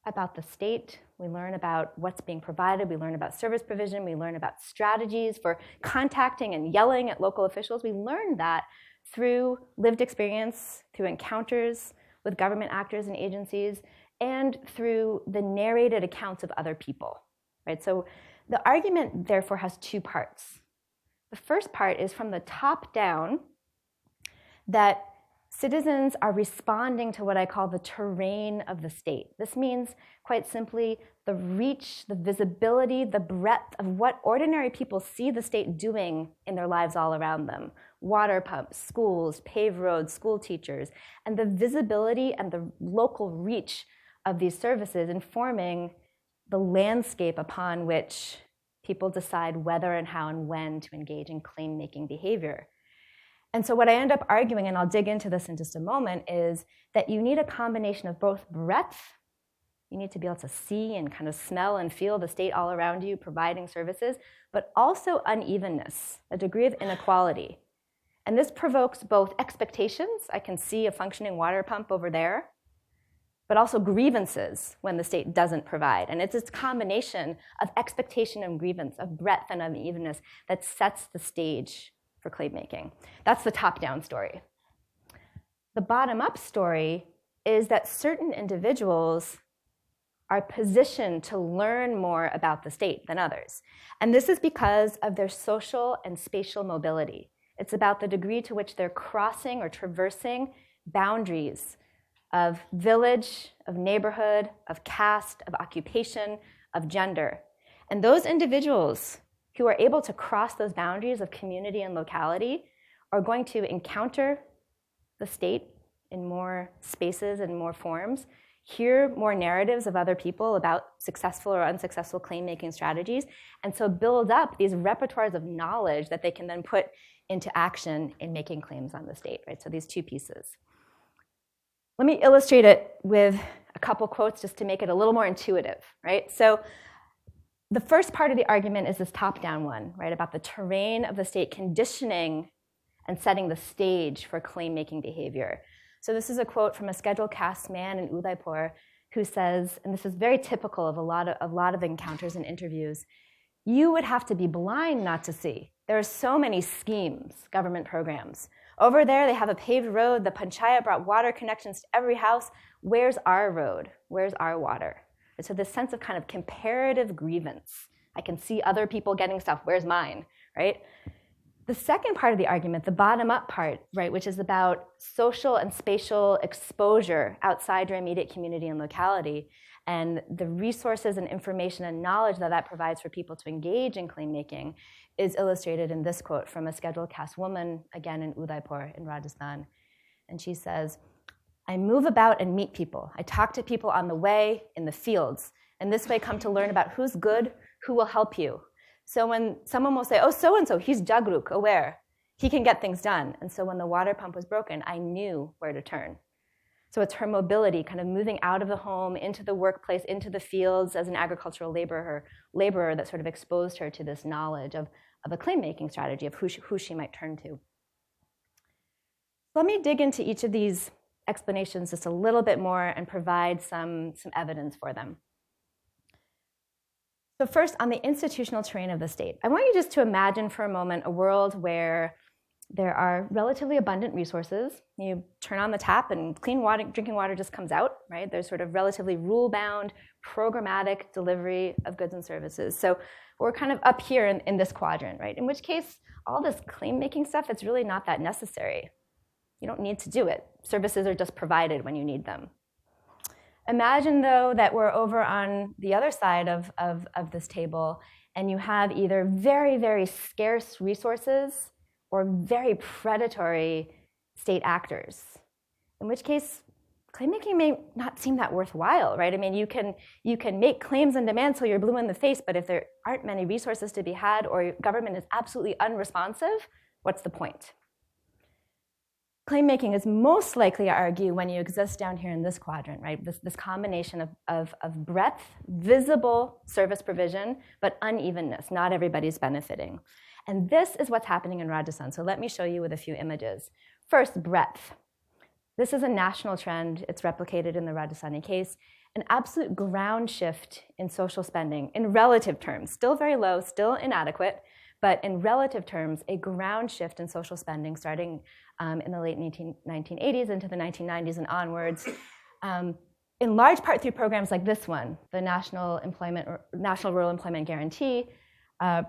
about the state, we learn about what's being provided, we learn about service provision, we learn about strategies for contacting and yelling at local officials. We learn that through lived experience, through encounters with government actors and agencies, and through the narrated accounts of other people, right? So the argument, therefore, has two parts. The first part is from the top down, that citizens are responding to what I call the terrain of the state. This means, quite simply, the reach, the visibility, the breadth of what ordinary people see the state doing in their lives all around them. Water pumps, schools, paved roads, school teachers, and the visibility and the local reach of these services informing the landscape upon which people decide whether and how and when to engage in claim-making behavior. And so what I end up arguing, and I'll dig into this in just a moment, is that you need a combination of both breadth, you need to be able to see and kind of smell and feel the state all around you providing services, but also unevenness, a degree of inequality. And this provokes both expectations, I can see a functioning water pump over there, but also grievances when the state doesn't provide. And it's this combination of expectation and grievance, of breadth and unevenness that sets the stage for claim making. That's the top-down story. The bottom-up story is that certain individuals are positioned to learn more about the state than others. And this is because of their social and spatial mobility. It's about the degree to which they're crossing or traversing boundaries of village, of neighborhood, of caste, of occupation, of gender. And those individuals who are able to cross those boundaries of community and locality are going to encounter the state in more spaces and more forms, hear more narratives of other people about successful or unsuccessful claim-making strategies, and so build up these repertoires of knowledge that they can then put into action in making claims on the state, right? So these two pieces. Let me illustrate it with a couple quotes just to make it a little more intuitive, right? So the first part of the argument is this top-down one, right, about the terrain of the state conditioning and setting the stage for claim-making behavior. So this is a quote from a scheduled caste man in Udaipur who says, and this is very typical of a lot of encounters and interviews, you would have to be blind not to see. There are so many schemes, government programs. Over there, they have a paved road. The panchayat brought water connections to every house. Where's our road? Where's our water? And so this sense of kind of comparative grievance. I can see other people getting stuff. Where's mine, right? The second part of the argument, the bottom-up part, right, which is about social and spatial exposure outside your immediate community and locality, and the resources and information and knowledge that that provides for people to engage in claim-making, is illustrated in this quote from a scheduled caste woman, again in Udaipur in Rajasthan. And she says, I move about and meet people. I talk to people on the way, in the fields, and this way come to learn about who's good, who will help you. So when someone will say, oh, so-and-so, he's jagruk, aware. He can get things done. And so when the water pump was broken, I knew where to turn. So it's her mobility, kind of moving out of the home, into the workplace, into the fields as an agricultural laborer that sort of exposed her to this knowledge of a claim-making strategy of who she might turn to. Let me dig into each of these explanations just a little bit more and provide some evidence for them. So first, on the institutional terrain of the state, I want you just to imagine for a moment a world where there are relatively abundant resources. You turn on the tap and clean water, drinking water just comes out, right? There's sort of relatively rule-bound, programmatic delivery of goods and services. So we're kind of up here in this quadrant, right? In which case, all this claim-making stuff, it's really not that necessary. You don't need to do it. Services are just provided when you need them. Imagine, though, that we're over on the other side of this table, and you have either very, very scarce resources or very predatory state actors, in which case claim-making may not seem that worthwhile, right? I mean, you can make claims and demands till you're blue in the face, but if there aren't many resources to be had or government is absolutely unresponsive, what's the point? Claim-making is most likely, I argue, when you exist down here in this quadrant, right? This combination of breadth, visible service provision, but unevenness. Not everybody's benefiting. And this is what's happening in Rajasthan. So let me show you with a few images. First, breadth. This is a national trend. It's replicated in the Rajasthani case. An absolute ground shift in social spending in relative terms. Still very low, still inadequate, but in relative terms, a ground shift in social spending starting in the late 1980s into the 1990s and onwards, in large part through programs like this one, the National Rural Employment Guarantee,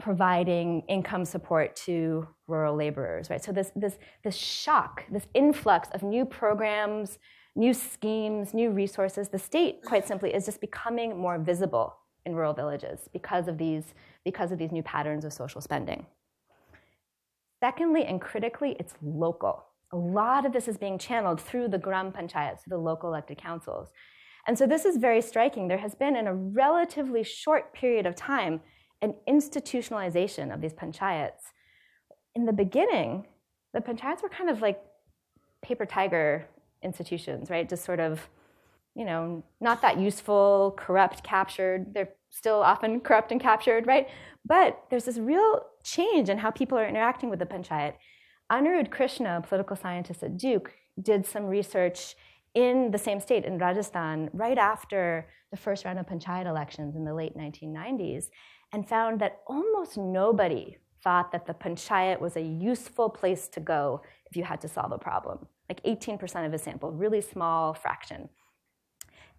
providing income support to rural laborers, right? So this shock, this influx of new programs, new schemes, new resources, the state, quite simply, is just becoming more visible in rural villages because of these new patterns of social spending. Secondly, and critically, it's local. A lot of this is being channeled through the gram panchayats, the local elected councils. And so this is very striking. There has been, in a relatively short period of time, an institutionalization of these panchayats. In the beginning, the panchayats were kind of like paper tiger institutions, right? Just sort of, not that useful, corrupt, captured. They're still often corrupt and captured, right? But there's this real change in how people are interacting with the panchayat. Anirudh Krishna, a political scientist at Duke, did some research in the same state, in Rajasthan, right after the first round of panchayat elections in the late 1990s, and found that almost nobody thought that the panchayat was a useful place to go if you had to solve a problem. Like 18% of his sample, really small fraction.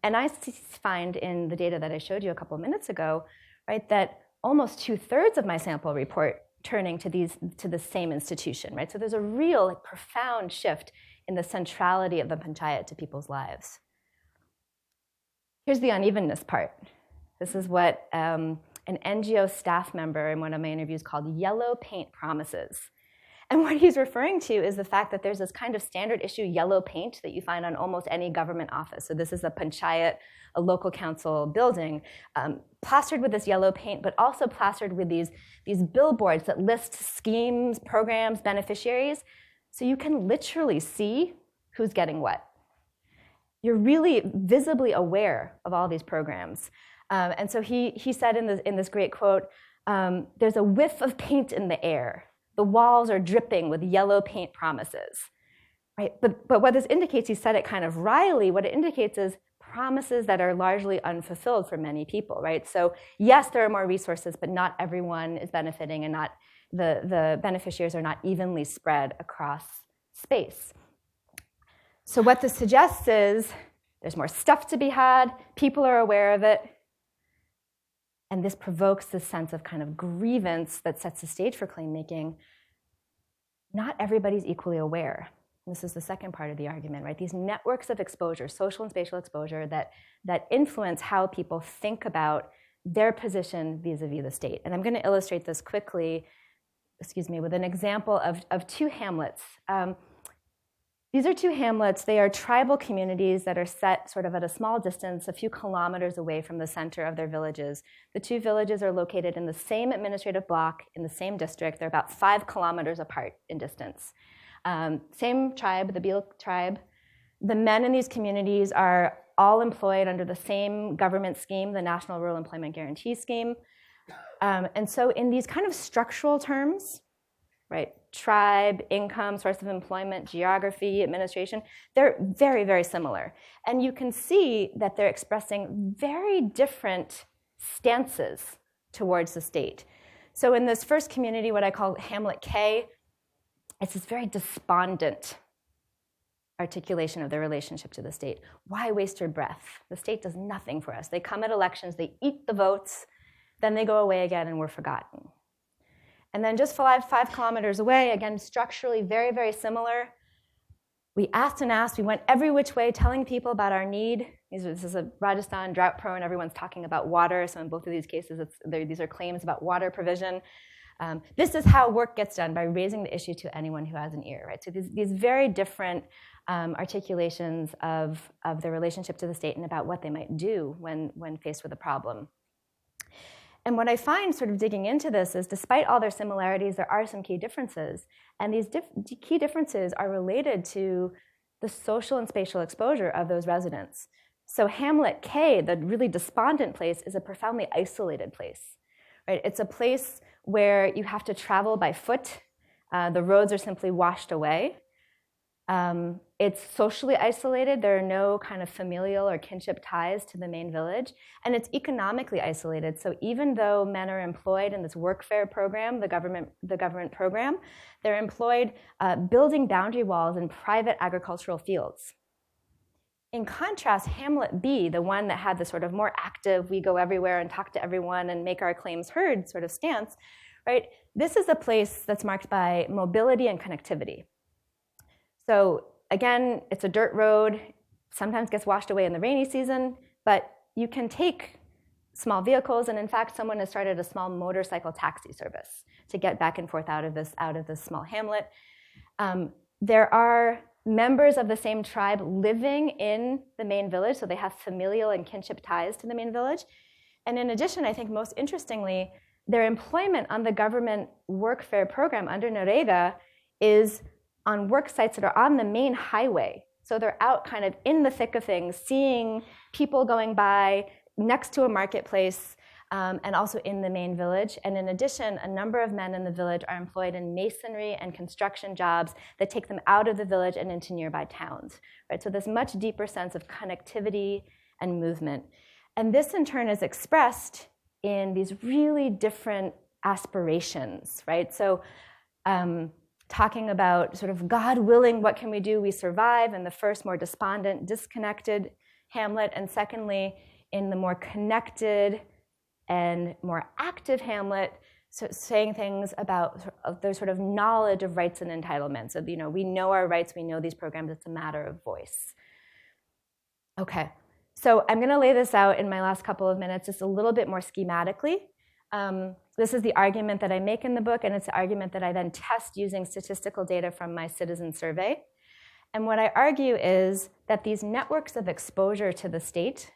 And I find in the data that I showed you a couple of minutes ago, right, that almost 2/3 of my sample report turning to the same institution, right? So there's a real profound shift in the centrality of the panchayat to people's lives. Here's the unevenness part. This is what an NGO staff member in one of my interviews called yellow paint promises. And what he's referring to is the fact that there's this kind of standard issue yellow paint that you find on almost any government office. So this is a panchayat, a local council building, plastered with this yellow paint, but also plastered with these billboards that list schemes, programs, beneficiaries. So you can literally see who's getting what. You're really visibly aware of all these programs. And so he said in this great quote, there's a whiff of paint in the air. The walls are dripping with yellow paint promises, right? But what this indicates, he said it kind of wryly, what it indicates is promises that are largely unfulfilled for many people, right? So yes, there are more resources, but not everyone is benefiting, and not the beneficiaries are not evenly spread across space. So what this suggests is there's more stuff to be had, people are aware of it, and this provokes this sense of kind of grievance that sets the stage for claim making. Not everybody's equally aware. This is the second part of the argument, right? These networks of exposure, social and spatial exposure, that influence how people think about their position vis-a-vis the state. And I'm going to illustrate this quickly, with an example of two hamlets. These are two hamlets. They are tribal communities that are set sort of at a small distance, a few kilometers away from the center of their villages. The two villages are located in the same administrative block, in the same district. They're about 5 kilometers apart in distance. Same tribe, the Beal tribe. The men in these communities are all employed under the same government scheme, the National Rural Employment Guarantee Scheme. And so in these kind of structural terms, right, tribe, income, source of employment, geography, administration, they're very, very similar. And you can see that they're expressing very different stances towards the state. So in this first community, what I call Hamlet K, it's this very despondent articulation of their relationship to the state. Why waste your breath? The state does nothing for us. They come at elections, they eat the votes, then they go away again and we're forgotten. And then just 5 kilometers away, again, structurally very, very similar. We asked and asked. We went every which way telling people about our need. This is a Rajasthan drought prone. Everyone's talking about water. So in both of these cases, these are claims about water provision. This is how work gets done, by raising the issue to anyone who has an ear, right? So these very different articulations of their relationship to the state and about what they might do when faced with a problem. And what I find sort of digging into this is, despite all their similarities, there are some key differences. And these key differences are related to the social and spatial exposure of those residents. So Hamlet K, the really despondent place, is a profoundly isolated place, right? It's a place where you have to travel by foot. The roads are simply washed away. It's socially isolated. There are no kind of familial or kinship ties to the main village. And it's economically isolated. So even though men are employed in this workfare program, the government program, they're employed building boundary walls in private agricultural fields. In contrast, Hamlet B, the one that had the sort of more active, we go everywhere and talk to everyone and make our claims heard sort of stance, right? This is a place that's marked by mobility and connectivity. So again, it's a dirt road, sometimes gets washed away in the rainy season, but you can take small vehicles, and in fact, someone has started a small motorcycle taxi service to get back and forth out of this small hamlet. There are members of the same tribe living in the main village, so they have familial and kinship ties to the main village. And in addition, I think most interestingly, their employment on the government workfare program under Narega is on work sites that are on the main highway. So they're out kind of in the thick of things, seeing people going by next to a marketplace, and also in the main village. And in addition, a number of men in the village are employed in masonry and construction jobs that take them out of the village and into nearby towns, right? So this much deeper sense of connectivity and movement. And this in turn is expressed in these really different aspirations, right? So talking about sort of God willing, what can we do? We survive in the first more despondent, disconnected hamlet. And secondly, in the more connected and more active hamlet, so saying things about their sort of knowledge of rights and entitlements. Of, we know our rights, we know these programs, it's a matter of voice. Okay, so I'm gonna lay this out in my last couple of minutes just a little bit more schematically. This is the argument that I make in the book, and it's the argument that I then test using statistical data from my citizen survey. And what I argue is that these networks of exposure to the state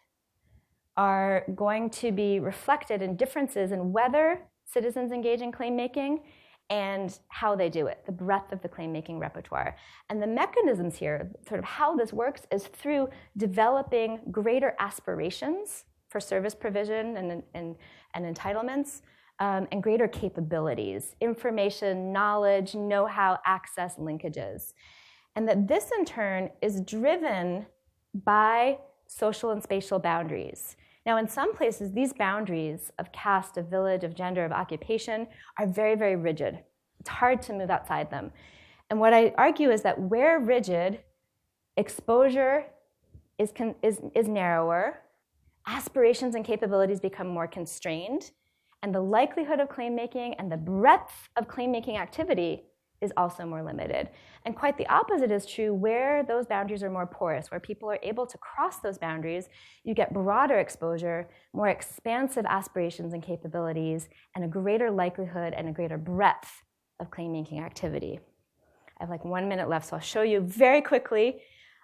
are going to be reflected in differences in whether citizens engage in claim making and how they do it, the breadth of the claim making repertoire. And the mechanisms here, sort of how this works, is through developing greater aspirations for service provision and entitlements, and greater capabilities, information, knowledge, know-how, access, linkages. And that this in turn is driven by social and spatial boundaries. Now, in some places, these boundaries of caste, of village, of gender, of occupation are very, very rigid. It's hard to move outside them. And what I argue is that where rigid, exposure is narrower, aspirations and capabilities become more constrained, and the likelihood of claim making and the breadth of claim making activity is also more limited. And quite the opposite is true where those boundaries are more porous, where people are able to cross those boundaries. You get broader exposure, more expansive aspirations and capabilities, and a greater likelihood and a greater breadth of claim-making activity. I have like 1 minute left, so I'll show you very quickly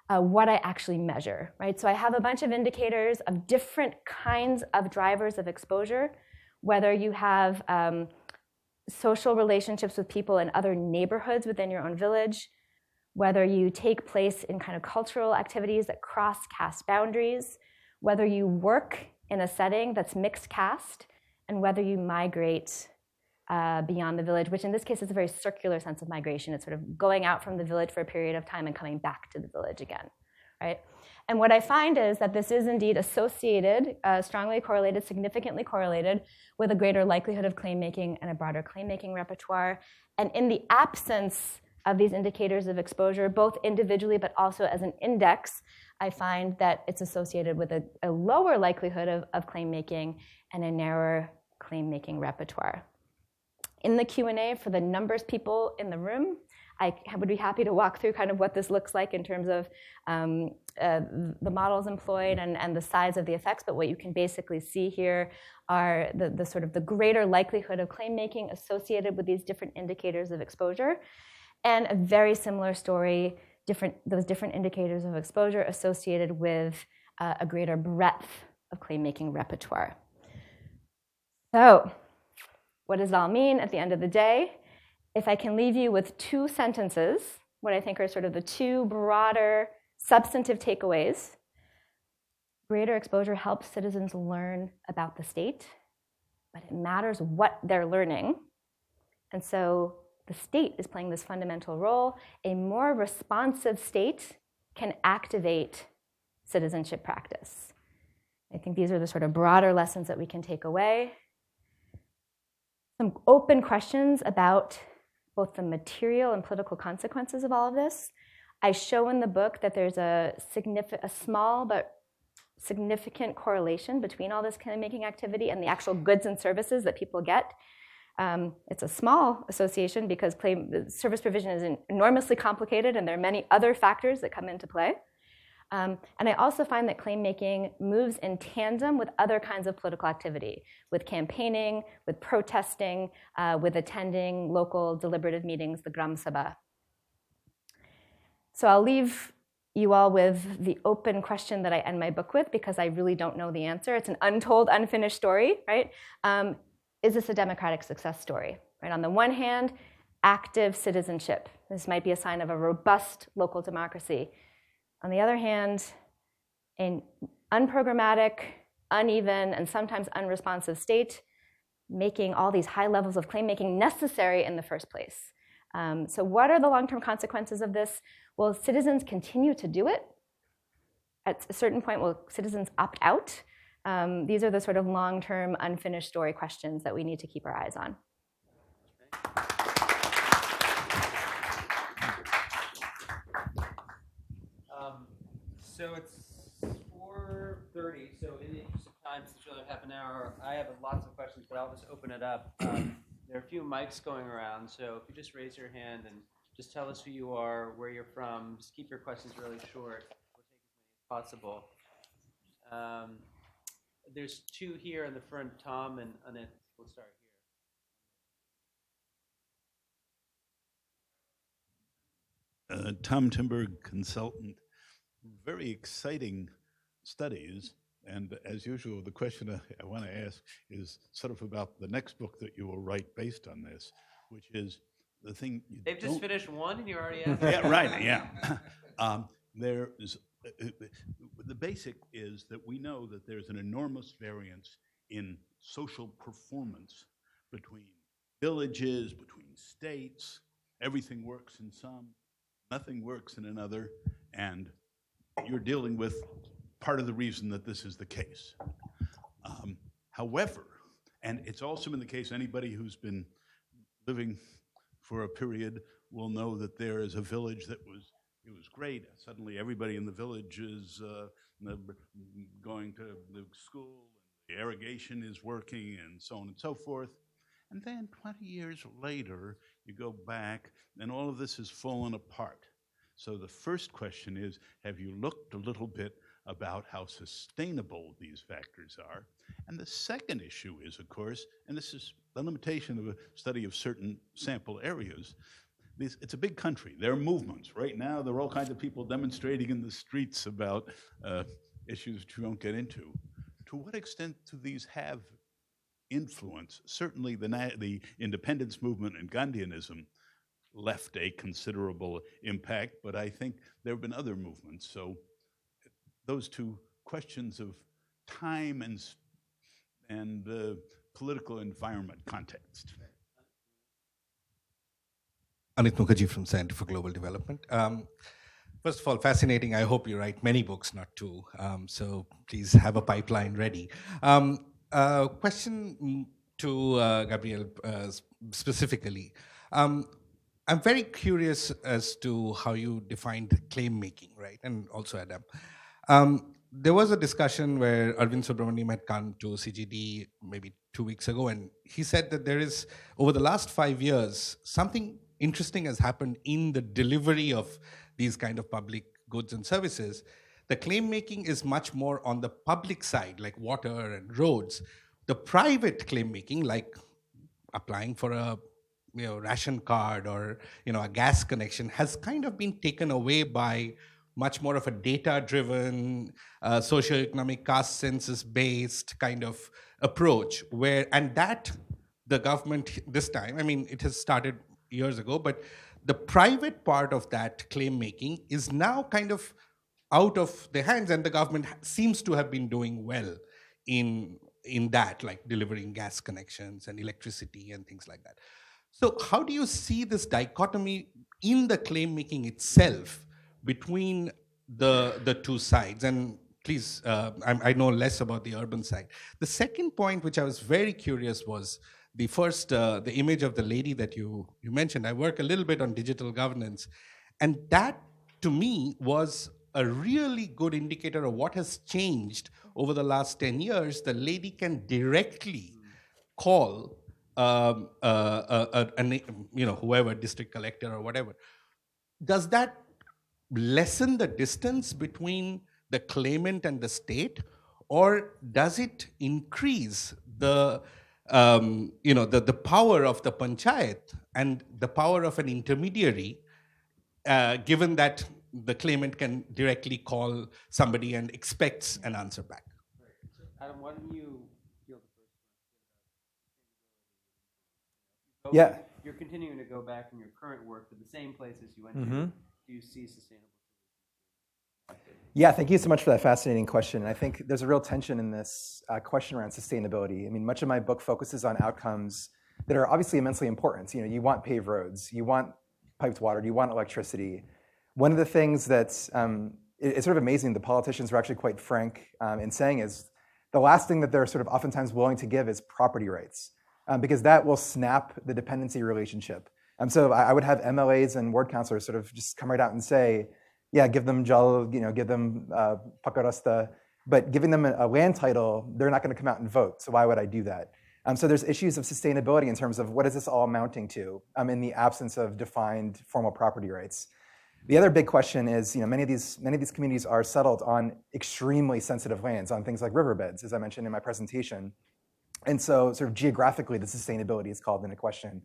what I actually measure, right? So I have a bunch of indicators of different kinds of drivers of exposure, whether you have social relationships with people in other neighborhoods within your own village, whether you take place in kind of cultural activities that cross caste boundaries, whether you work in a setting that's mixed caste, and whether you migrate beyond the village, which in this case is a very circular sense of migration. It's sort of going out from the village for a period of time and coming back to the village again, right? And what I find is that this is indeed associated, strongly correlated, significantly correlated with a greater likelihood of claim making and a broader claim making repertoire. And in the absence of these indicators of exposure, both individually but also as an index, I find that it's associated with a lower likelihood of claim making and a narrower claim making repertoire. In the Q&A for the numbers people in the room, I would be happy to walk through kind of what this looks like in terms of the models employed and the size of the effects, but what you can basically see here are the sort of the greater likelihood of claim making associated with these different indicators of exposure, and a very similar story, those different indicators of exposure associated with a greater breadth of claim making repertoire. So, what does it all mean at the end of the day? If I can leave you with 2 sentences, what I think are sort of the 2 broader substantive takeaways: greater exposure helps citizens learn about the state, but it matters what they're learning. And so the state is playing this fundamental role. A more responsive state can activate citizenship practice. I think these are the sort of broader lessons that we can take away. Some open questions about both the material and political consequences of all of this. I show in the book that there's a small but significant correlation between all this claim-making activity and the actual goods and services that people get. It's a small association because service provision is enormously complicated, and there are many other factors that come into play. And I also find that claim-making moves in tandem with other kinds of political activity, with campaigning, with protesting, with attending local deliberative meetings, the Gram Sabha. So I'll leave you all with the open question that I end my book with, because I really don't know the answer. It's an untold, unfinished story, right? Is this a democratic success story? Right? On the one hand, active citizenship. This might be a sign of a robust local democracy. On the other hand, an unprogrammatic, uneven, and sometimes unresponsive state making all these high levels of claim making necessary in the first place. So what are the long-term consequences of this? Will citizens continue to do it? At a certain point, will citizens opt out? These are the sort of long-term, unfinished story questions that we need to keep our eyes on. So it's 4:30, so in the interest of time, since we only have half an hour, I have lots of questions, but I'll just open it up. There are a few mics going around, so if you just raise your hand and just tell us who you are, where you're from, just keep your questions really short. We'll take as many as possible. There's 2 here in the front, Tom and Annette. We'll start here. Tom Timberg, consultant. Very exciting studies, and as usual, the question I want to ask is sort of about the next book that you will write based on this, which is the thing. They've just finished one, and you're already asking. Yeah, right. Yeah, there's the basic is that we know that there's an enormous variance in social performance between villages, between states. Everything works in some, nothing works in another, and you're dealing with part of the reason that this is the case. However, and it's also been the case, anybody who's been living for a period will know that there is a village that was great. Suddenly everybody in the village is going to the school, and the irrigation is working, and so on and so forth. And then 20 years later, you go back, and all of this has fallen apart. So the first question is, have you looked a little bit about how sustainable these factors are? And the second issue is, of course, and this is the limitation of a study of certain sample areas, it's a big country. There are movements. Right now, there are all kinds of people demonstrating in the streets about issues that you won't get into. To what extent do these have influence? Certainly, the independence movement and Gandhianism left a considerable impact, but I think there have been other movements. So those two questions of time and political environment context. Anit Mukherjee from Center for Global Development. First of all, fascinating. I hope you write many books, not two. So please have a pipeline ready. Question to Gabrielle specifically. I'm very curious as to how you defined claim making, right? And also Adam. There was a discussion where Arvind Subramaniam had come to CGD maybe 2 weeks ago, and he said that there is, over the last 5 years, something interesting has happened in the delivery of these kind of public goods and services. The claim making is much more on the public side, like water and roads. The private claim making, like applying for a ration card or a gas connection, has kind of been taken away by much more of a data-driven, socioeconomic caste census-based kind of approach, and that the government this time, I mean, it has started years ago, but the private part of that claim making is now kind of out of their hands, and the government seems to have been doing well in that, like delivering gas connections and electricity and things like that. So how do you see this dichotomy in the claim making itself between the two sides? And please, I know less about the urban side. The second point, which I was very curious, was the first, the image of the lady that you mentioned. I work a little bit on digital governance, and that to me was a really good indicator of what has changed over the last 10 years. The lady can directly call whoever, district collector or whatever. Does that lessen the distance between the claimant and the state, or does it increase the power of the panchayat and the power of an intermediary, given that the claimant can directly call somebody and expects an answer back? Right. So Adam, why don't you field the first one? Yeah. You're continuing to go back in your current work to the same places you went Mm-hmm. to. Do you see sustainable solutions? Yeah, thank you so much for that fascinating question. I think there's a real tension in this question around sustainability. I mean, much of my book focuses on outcomes that are obviously immensely important. You want paved roads, you want piped water, you want electricity. One of the things that's it's sort of amazing, the politicians were actually quite frank in saying is the last thing that they're sort of oftentimes willing to give is property rights, because that will snap the dependency relationship. So I would have MLAs and ward councilors sort of just come right out and say, yeah, give them jal, give them pakarasta, but giving them a land title, they're not going to come out and vote. So why would I do that? So there's issues of sustainability in terms of what is this all amounting to in the absence of defined formal property rights. The other big question is, many of these communities are settled on extremely sensitive lands, on things like riverbeds, as I mentioned in my presentation. And so sort of geographically, the sustainability is called into question.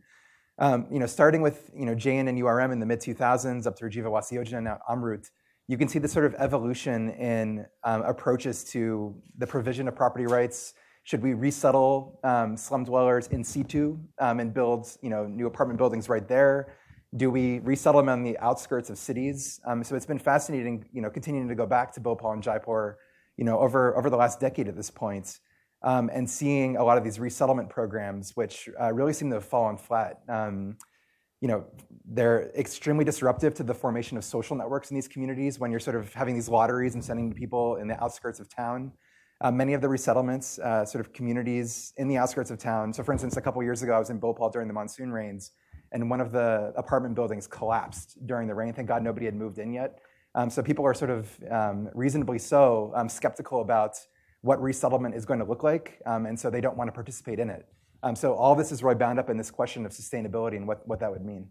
Starting with JN and URM in the mid-2000s up through Jiva Wasi Yojana and now Amrut, you can see the sort of evolution in approaches to the provision of property rights. Should we resettle slum dwellers in situ and build new apartment buildings right there? Do we resettle them on the outskirts of cities? So it's been fascinating, continuing to go back to Bhopal and Jaipur, over the last decade at this point. And seeing a lot of these resettlement programs, which really seem to have fallen flat. They're extremely disruptive to the formation of social networks in these communities when you're sort of having these lotteries and sending people in the outskirts of town. Many of the resettlements, sort of communities in the outskirts of town. So for instance, a couple years ago, I was in Bhopal during the monsoon rains, and one of the apartment buildings collapsed during the rain. Thank God nobody had moved in yet. So people are sort of reasonably so skeptical about what resettlement is going to look like, and so they don't want to participate in it. So all this is really bound up in this question of sustainability and what that would mean.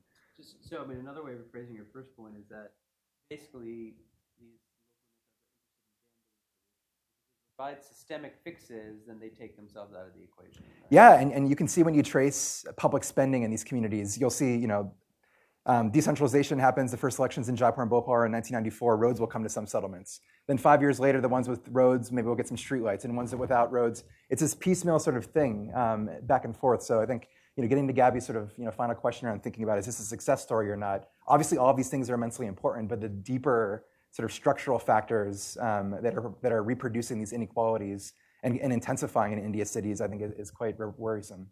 Another way of phrasing your first point is that basically these provide systemic fixes, then they take themselves out of the equation. Right? Yeah, and you can see when you trace public spending in these communities, you'll see, Decentralization happens, the first elections in Jaipur and Bhopal in 1994, roads will come to some settlements. Then 5 years later, the ones with roads, maybe we'll get some streetlights, and ones without roads. It's this piecemeal sort of thing, back and forth. So I think, getting to Gabby's sort of, final question around thinking about, is this a success story or not? Obviously, all of these things are immensely important, but the deeper sort of structural factors that are reproducing these inequalities and intensifying in India's cities, I think is quite worrisome.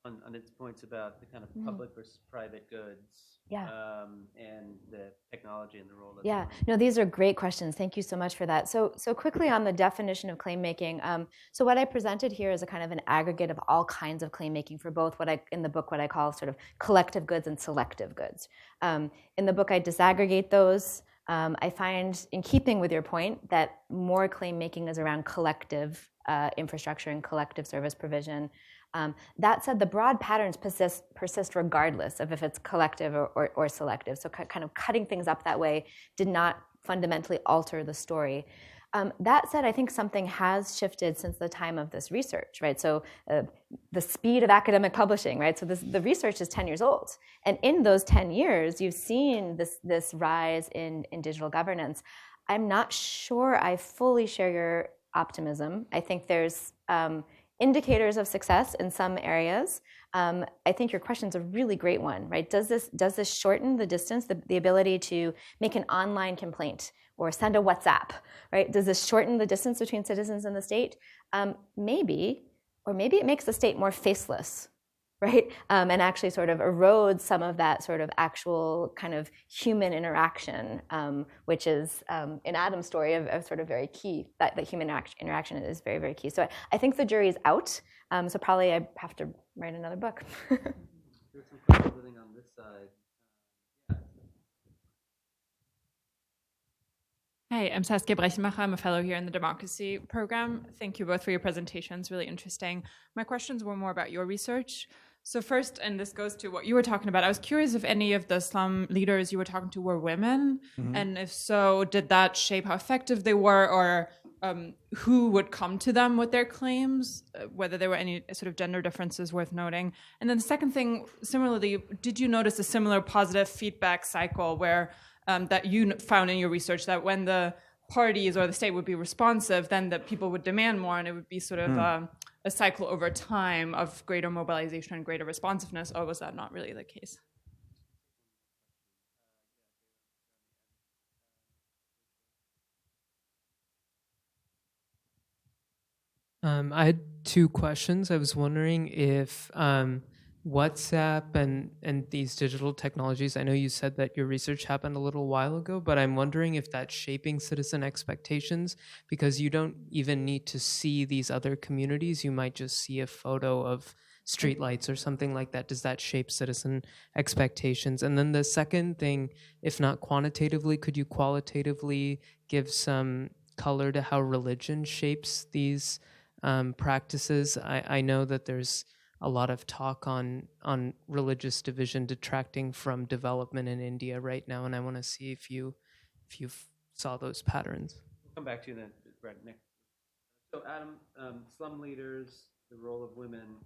On its points about the kind of public versus private goods, and the technology and the role of no, these are great questions. Thank you so much for that. So quickly on the definition of claim making. So what I presented here is a kind of an aggregate of all kinds of claim making for both in the book what I call sort of collective goods and selective goods. In the book, I disaggregate those. I find, in keeping with your point, that more claim making is around collective infrastructure and collective service provision. That said, the broad patterns persist regardless of if it's collective or selective. So kind of cutting things up that way did not fundamentally alter the story. That said, I think something has shifted since the time of this research, right? So the speed of academic publishing, right? So the research is 10 years old. And in those 10 years, you've seen this rise in digital governance. I'm not sure I fully share your optimism. I think there's indicators of success in some areas. I think your question's a really great one, right? Does this shorten the distance, the ability to make an online complaint or send a WhatsApp, right? Does this shorten the distance between citizens and the state? Maybe, or maybe it makes the state more faceless, right? And actually sort of erodes some of that sort of actual kind of human interaction, which is, in Adam's story, of sort of very key, that human interaction is very, very key. So I think the jury is out, so probably I have to write another book. There's some questions living on this side. Hi, I'm Saskia Brechenmacher. I'm a fellow here in the Democracy Program. Thank you both for your presentations, really interesting. My questions were more about your research. So first, and this goes to what you were talking about, I was curious if any of the slum leaders you were talking to were women, and if so, did that shape how effective they were, or who would come to them with their claims, whether there were any sort of gender differences worth noting. And then the second thing, similarly, did you notice a similar positive feedback cycle where that you found in your research, that when the parties or the state would be responsive, then that people would demand more, and it would be sort of a cycle over time of greater mobilization and greater responsiveness, or was that not really the case? I had two questions. I was wondering if WhatsApp and these digital technologies, I know you said that your research happened a little while ago, but I'm wondering if that's shaping citizen expectations, because you don't even need to see these other communities. You might just see a photo of streetlights or something like that. Does that shape citizen expectations? And then the second thing, if not quantitatively, could you qualitatively give some color to how religion shapes these practices? I know that there's a lot of talk on religious division detracting from development in India right now, and I want to see if you saw those patterns. We'll come back to you then, Brett, Nick. So Adam, slum leaders, the role of women.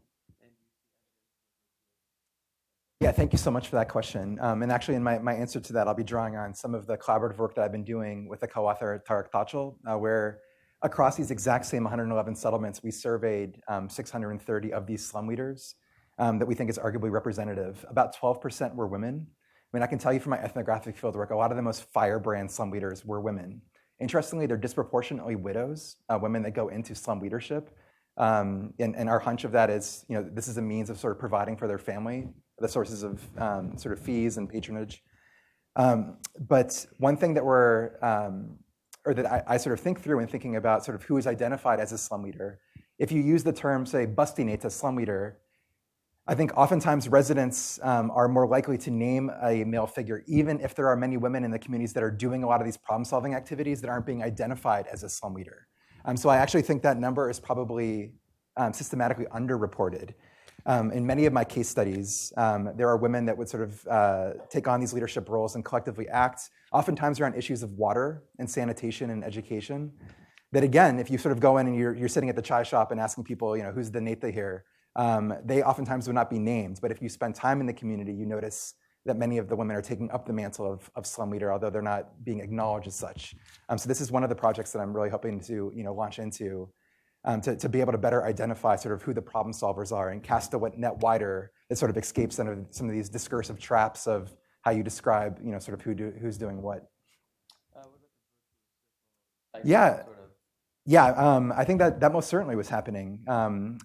Yeah, thank you so much for that question. And actually, in my answer to that, I'll be drawing on some of the collaborative work that I've been doing with the co-author Tarek Tachel, where across these exact same 111 settlements, we surveyed 630 of these slum leaders that we think is arguably representative. About 12% were women. I mean, I can tell you from my ethnographic fieldwork, a lot of the most firebrand slum leaders were women. Interestingly, they're disproportionately widows, women that go into slum leadership. And our hunch of that is, this is a means of sort of providing for their family, the sources of sort of fees and patronage. But one thing that I sort of think through in thinking about sort of who is identified as a slum leader, if you use the term, say, bustinate a slum leader, I think oftentimes residents are more likely to name a male figure, even if there are many women in the communities that are doing a lot of these problem-solving activities that aren't being identified as a slum leader. So I actually think that number is probably systematically underreported. In many of my case studies, there are women that would sort of take on these leadership roles and collectively act, oftentimes around issues of water and sanitation and education. That again, if you sort of go in and you're sitting at the chai shop and asking people, who's the Neta here, they oftentimes would not be named. But if you spend time in the community, you notice that many of the women are taking up the mantle of slum leader, although they're not being acknowledged as such. So this is one of the projects that I'm really hoping to launch into, to be able to better identify sort of who the problem solvers are and cast the net wider that sort of escapes some of these discursive traps of how you describe sort of who's doing what. Yeah. I think that most certainly was happening.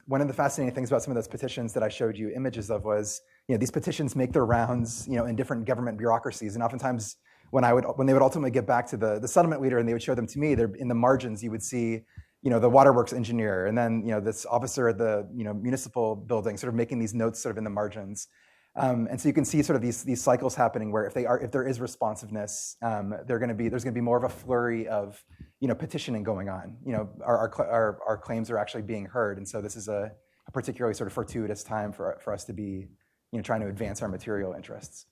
One of the fascinating things about some of those petitions that I showed you images of was, these petitions make their rounds, in different government bureaucracies, and oftentimes when they would ultimately get back to the settlement leader and they would show them to me, they're in the margins. You would see, the waterworks engineer, and then this officer at the municipal building, sort of making these notes sort of in the margins. And so you can see sort of these cycles happening where if there is responsiveness, there's going to be more of a flurry of petitioning going on. Our claims are actually being heard, and so this is a particularly sort of fortuitous time for us to be trying to advance our material interests.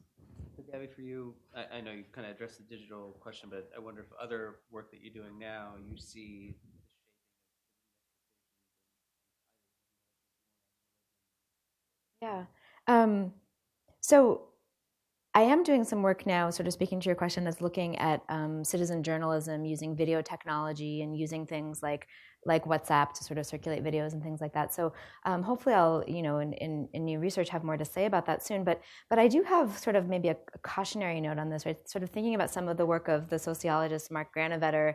Gabby, for you, I know you kind of addressed the digital question, but I wonder if other work that you're doing now, you see. Yeah. So I am doing some work now, sort of speaking to your question, that's looking at citizen journalism using video technology and using things like WhatsApp to sort of circulate videos and things like that. So hopefully I'll, in new research have more to say about that soon. But I do have sort of maybe a cautionary note on this, right? Sort of thinking about some of the work of the sociologist Mark Granovetter,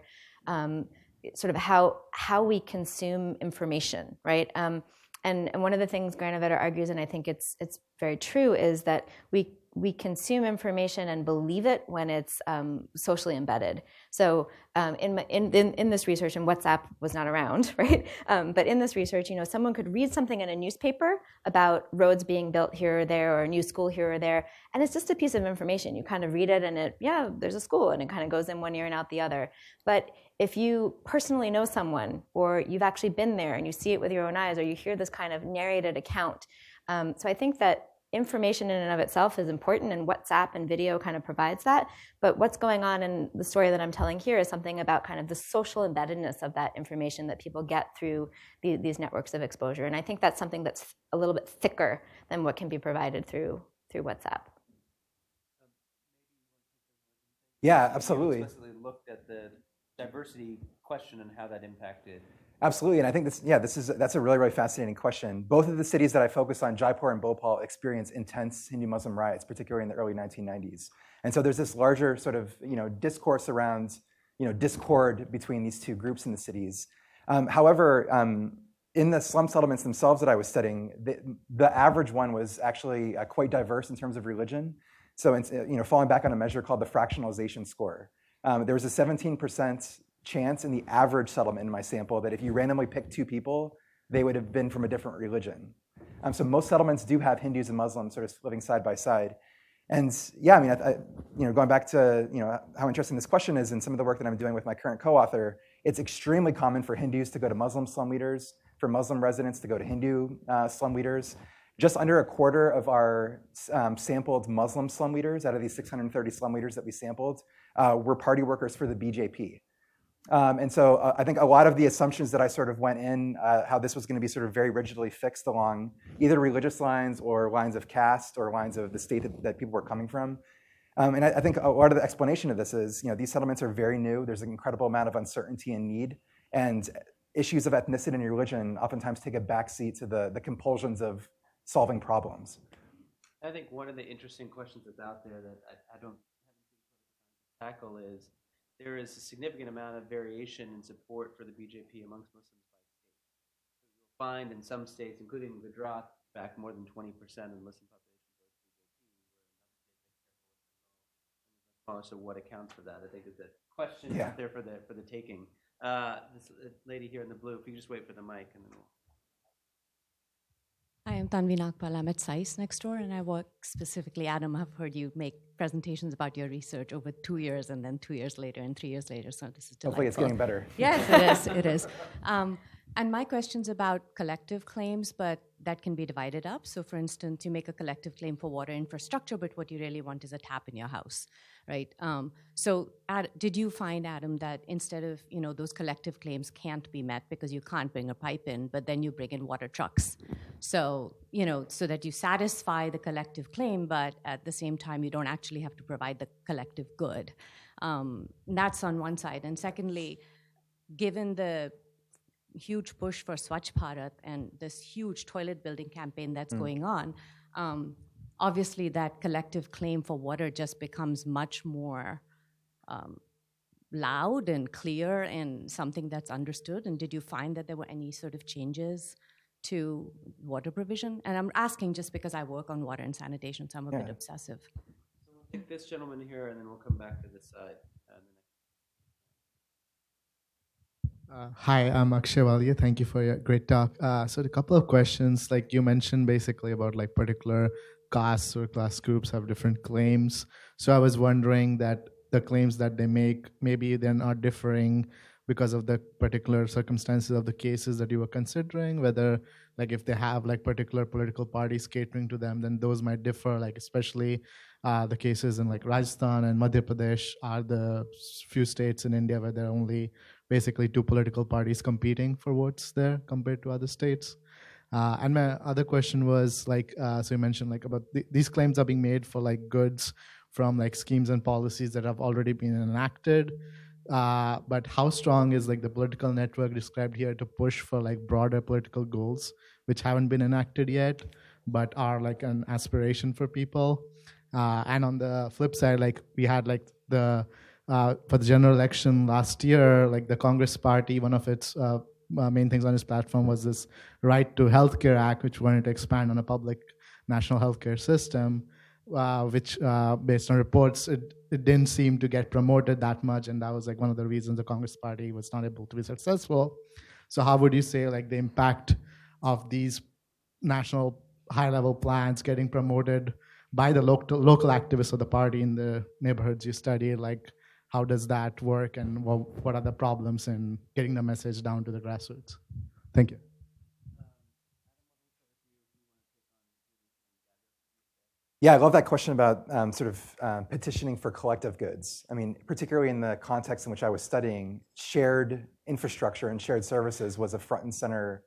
sort of how we consume information, right? And one of the things Granovetter argues, and I think it's very true, is that we consume information and believe it when it's socially embedded. So in this research, and WhatsApp was not around, right? But in this research, someone could read something in a newspaper about roads being built here or there, or a new school here or there, and it's just a piece of information. You kind of read it, and there's a school, and it kind of goes in one ear and out the other. But if you personally know someone, or you've actually been there and you see it with your own eyes, or you hear this kind of narrated account, so I think that information in and of itself is important, and WhatsApp and video kind of provides that. But what's going on in the story that I'm telling here is something about kind of the social embeddedness of that information that people get through these networks of exposure. And I think that's something that's a little bit thicker than what can be provided through WhatsApp. Yeah, absolutely. You explicitly looked at the diversity question and how that impacted. Absolutely, and I think that's a really, really fascinating question. Both of the cities that I focus on, Jaipur and Bhopal, experienced intense Hindu-Muslim riots, particularly in the early 1990s. And so there's this larger sort of discourse around discord between these two groups in the cities. However, in the slum settlements themselves that I was studying, the average one was actually quite diverse in terms of religion. So falling back on a measure called the fractionalization score, there was a 17% chance in the average settlement in my sample that if you randomly picked two people, they would have been from a different religion. So most settlements do have Hindus and Muslims sort of living side by side. And yeah, I mean, going back to how interesting this question is, and some of the work that I'm doing with my current co-author, it's extremely common for Hindus to go to Muslim slum leaders, for Muslim residents to go to Hindu slum leaders. Just under a quarter of our sampled Muslim slum leaders, out of these 630 slum leaders that we sampled, were party workers for the BJP. And so I think a lot of the assumptions that I sort of went in, how this was going to be sort of very rigidly fixed along either religious lines or lines of caste or lines of the state that people were coming from. And I think a lot of the explanation of this is, these settlements are very new. There's an incredible amount of uncertainty and need. And issues of ethnicity and religion oftentimes take a backseat to the compulsions of solving problems. I think one of the interesting questions that's out there that I don't tackle is, there is a significant amount of variation in support for the BJP amongst Muslims by state. So you'll find in some states, including Gujarat, back more than 20% of the Muslim population votes BJP, where another state so what accounts for that? I think is a question out there for the taking. This lady here in the blue, if you just wait for the mic, and then we'll. Hi, I'm Tanvi Nagpal. I'm at SICE next door, and I work specifically, Adam, I've heard you make presentations about your research over 2 years, and then 2 years later, and 3 years later, so this is delightful. Hopefully it's getting better. Yes, it is. And my question's about collective claims, but that can be divided up. So for instance, you make a collective claim for water infrastructure, but what you really want is a tap in your house, right? Did you find, Adam, that instead of, those collective claims can't be met because you can't bring a pipe in, but then you bring in water trucks? So, so that you satisfy the collective claim, but at the same time, you don't actually have to provide the collective good. That's on one side. And secondly, given the huge push for Swachh Bharat and this huge toilet building campaign that's going on, obviously that collective claim for water just becomes much more loud and clear and something that's understood. And did you find that there were any sort of changes to water provision? And I'm asking just because I work on water and sanitation, so I'm a bit obsessive. So we'll take this gentleman here, and then we'll come back to this side. Hi, I'm Akshay Walia. Thank you for your great talk. So a couple of questions, like you mentioned basically about like particular castes or class groups have different claims. So I was wondering that the claims that they make, maybe they're not differing because of the particular circumstances of the cases that you were considering, whether like if they have like particular political parties catering to them, then those might differ, like especially the cases in like Rajasthan and Madhya Pradesh are the few states in India where there are only basically two political parties competing for votes there compared to other states. And my other question was like, so you mentioned like about these claims are being made for like goods from like schemes and policies that have already been enacted. But how strong is like the political network described here to push for like broader political goals which haven't been enacted yet, but are like an aspiration for people? And on the flip side, like we had like for the general election last year, like the Congress party, one of its main things on its platform was this Right to Healthcare Act, which wanted to expand on a public national healthcare system, which based on reports, it didn't seem to get promoted that much. And that was like one of the reasons the Congress party was not able to be successful. So how would you say like the impact of these national high-level plans getting promoted by the local activists of the party in the neighborhoods you studied, like how does that work, and what are the problems in getting the message down to the grassroots? Thank you. Yeah, I love that question about petitioning for collective goods. I mean, particularly in the context in which I was studying, shared infrastructure and shared services was a front and center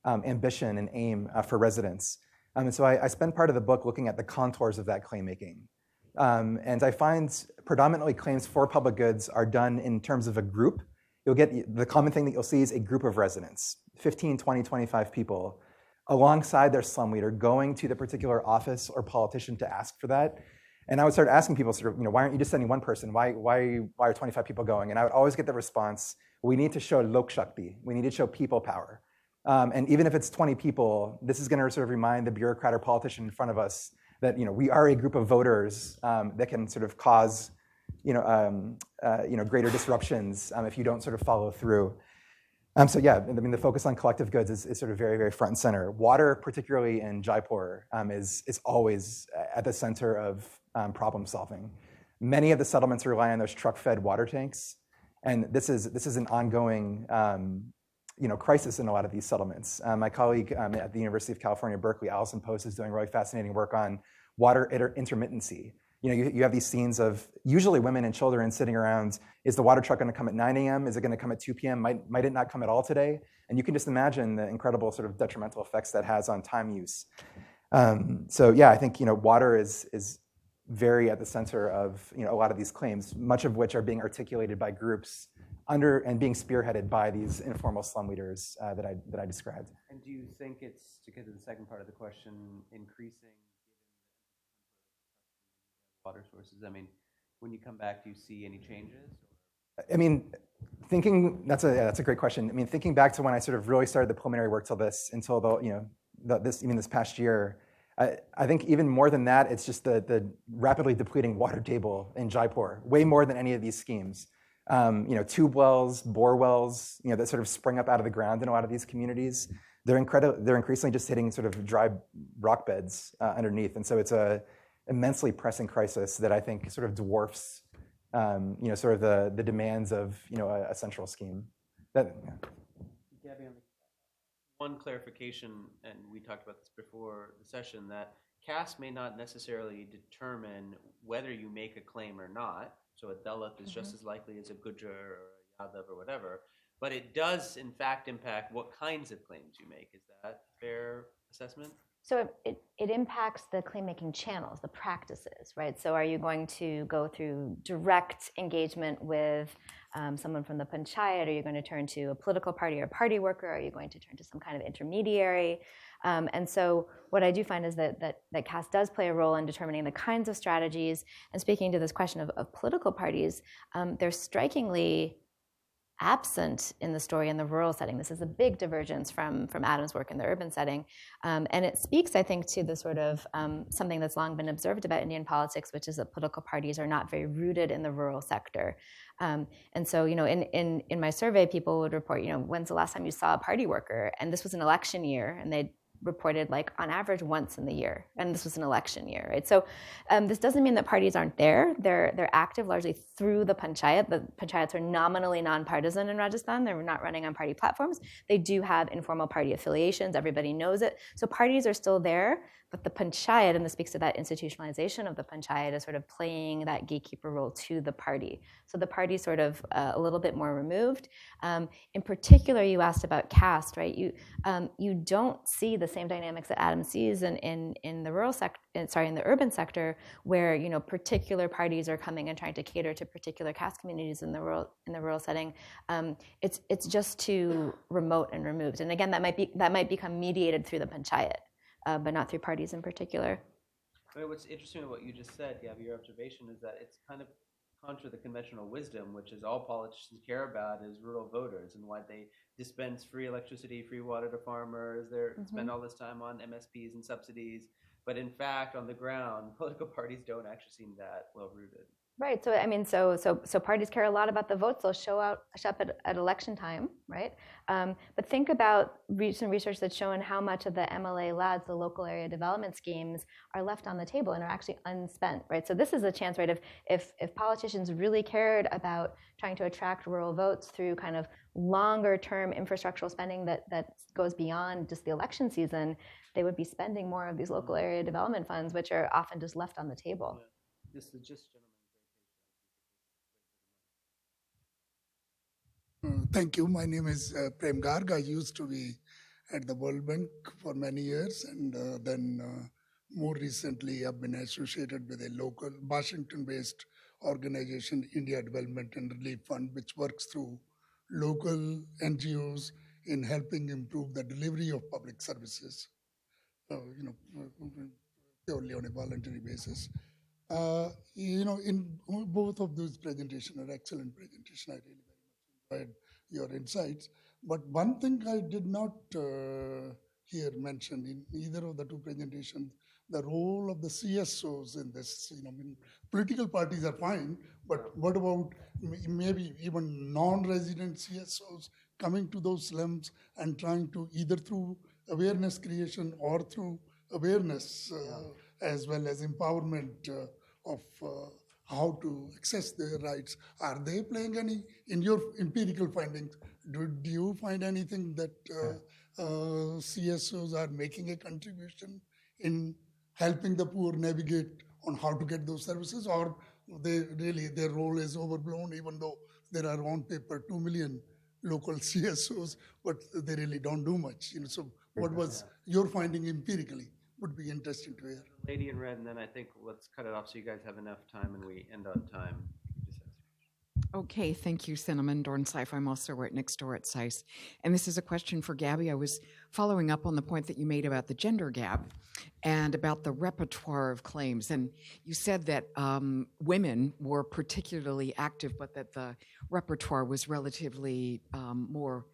ambition and aim for residents. And so I spend part of the book looking at the contours of that claim making. And I find predominantly claims for public goods are done in terms of a group. You'll get the common thing that you'll see is a group of residents, 15, 20, 25 people, alongside their slum leader, going to the particular office or politician to ask for that. And I would start asking people, why aren't you just sending one person? Why are 25 people going? And I would always get the response, we need to show lok shakti. We need to show people power. And even if it's 20 people, this is going to remind the bureaucrat or politician in front of us that we are a group of voters that can cause greater disruptions if you don't follow through. So yeah, I mean the focus on collective goods is very, very front and center. Water, particularly in Jaipur, is always at the center of problem solving. Many of the settlements rely on those truck-fed water tanks, and this is an ongoing crisis in a lot of these settlements. My colleague at the University of California, Berkeley, Allison Post, is doing really fascinating work on water intermittency. You have these scenes of usually women and children sitting around. Is the water truck going to come at 9 a.m.? Is it going to come at 2 p.m.? Might it not come at all today? And you can just imagine the incredible detrimental effects that has on time use. So yeah, I think water is very at the center of a lot of these claims, much of which are being articulated by groups under and being spearheaded by these informal slum leaders that I described. And do you think it's, to get to the second part of the question, increasing water sources? I mean, when you come back, do you see any changes? I mean, that's a great question. I mean, thinking back to when I really started the preliminary work until this past year, I think even more than that, it's just the rapidly depleting water table in Jaipur, way more than any of these schemes. Tube wells, bore wells, that spring up out of the ground in a lot of these communities. They're increasingly just hitting dry rock beds underneath, and so it's a immensely pressing crisis that I think dwarfs, the demands of a central scheme. Gabby, one clarification, and we talked about this before the session, that caste may not necessarily determine whether you make a claim or not. So a Dalit is just as likely as a Gujjar or a Yadav or whatever. But it does, in fact, impact what kinds of claims you make. Is that a fair assessment? So it impacts the claim-making channels, the practices, right? So are you going to go through direct engagement with someone from the panchayat? Are you going to turn to a political party or a party worker? Are you going to turn to some kind of intermediary? And so what I do find is that caste does play a role in determining the kinds of strategies. And speaking to this question of political parties, they're strikingly absent in the story in the rural setting. This is a big divergence from Adam's work in the urban setting. And it speaks, I think, to the sort of something that's long been observed about Indian politics, which is that political parties are not very rooted in the rural sector. And so, in my survey, people would report, when's the last time you saw a party worker? And this was an election year, and they'd reported like on average once in the year, and this was an election year, right? So this doesn't mean that parties aren't there. They're active largely through the panchayat. The panchayats are nominally nonpartisan in Rajasthan. They're not running on party platforms. They do have informal party affiliations. Everybody knows it. So parties are still there, but the panchayat, and this speaks to that institutionalization of the panchayat, is sort of playing that gatekeeper role to the party. So the party's sort of a little bit more removed. In particular, you asked about caste, right? You don't see the same dynamics that Adam sees in the rural sector, in the urban sector, where particular parties are coming and trying to cater to particular caste communities in the rural setting. It's just too remote and removed. And again, that might become mediated through the panchayat, but not through parties in particular. What's interesting about what you just said, Gabby, your observation is that it's kind of contra the conventional wisdom, which is all politicians care about is rural voters and why they dispense free electricity, free water to farmers. They spend all this time on MSPs and subsidies. But in fact, on the ground, political parties don't actually seem that well rooted. Right. So I mean, so parties care a lot about the votes. They'll show up at election time, right? But think about recent research that's shown how much of the MLA LADs, the local area development schemes, are left on the table and are actually unspent, right? So this is a chance, right? If politicians really cared about trying to attract rural votes through kind of longer-term infrastructural spending that goes beyond just the election season, they would be spending more of these local area development funds, which are often just left on the table. Yeah. This is just. Thank you. My name is Prem Garg. I used to be at the World Bank for many years, and then more recently I've been associated with a local Washington-based organization, India Development and Relief Fund, which works through local NGOs in helping improve the delivery of public services, purely on a voluntary basis. In both of those presentations are excellent presentations. I really enjoyed your insights, but one thing I did not hear mentioned in either of the two presentations, the role of the CSOs in this. Political parties are fine, but what about maybe even non-resident CSOs coming to those slums and trying to either through awareness creation or through awareness as well as empowerment of how to access their rights. Are they playing any, in your empirical findings, do you find anything that CSOs are making a contribution in helping the poor navigate on how to get those services, or their role is overblown, even though there are on paper 2 million local CSOs, but they really don't do much. So what was your finding empirically? Would be interesting to hear. Lady in red, and then I think let's cut it off so you guys have enough time and we end on time. Okay, thank you, Cinnamon Dornseif. I'm also right next door at SICE. And this is a question for Gabby. I was following up on the point that you made about the gender gap and about the repertoire of claims. And you said that women were particularly active, but that the repertoire was relatively more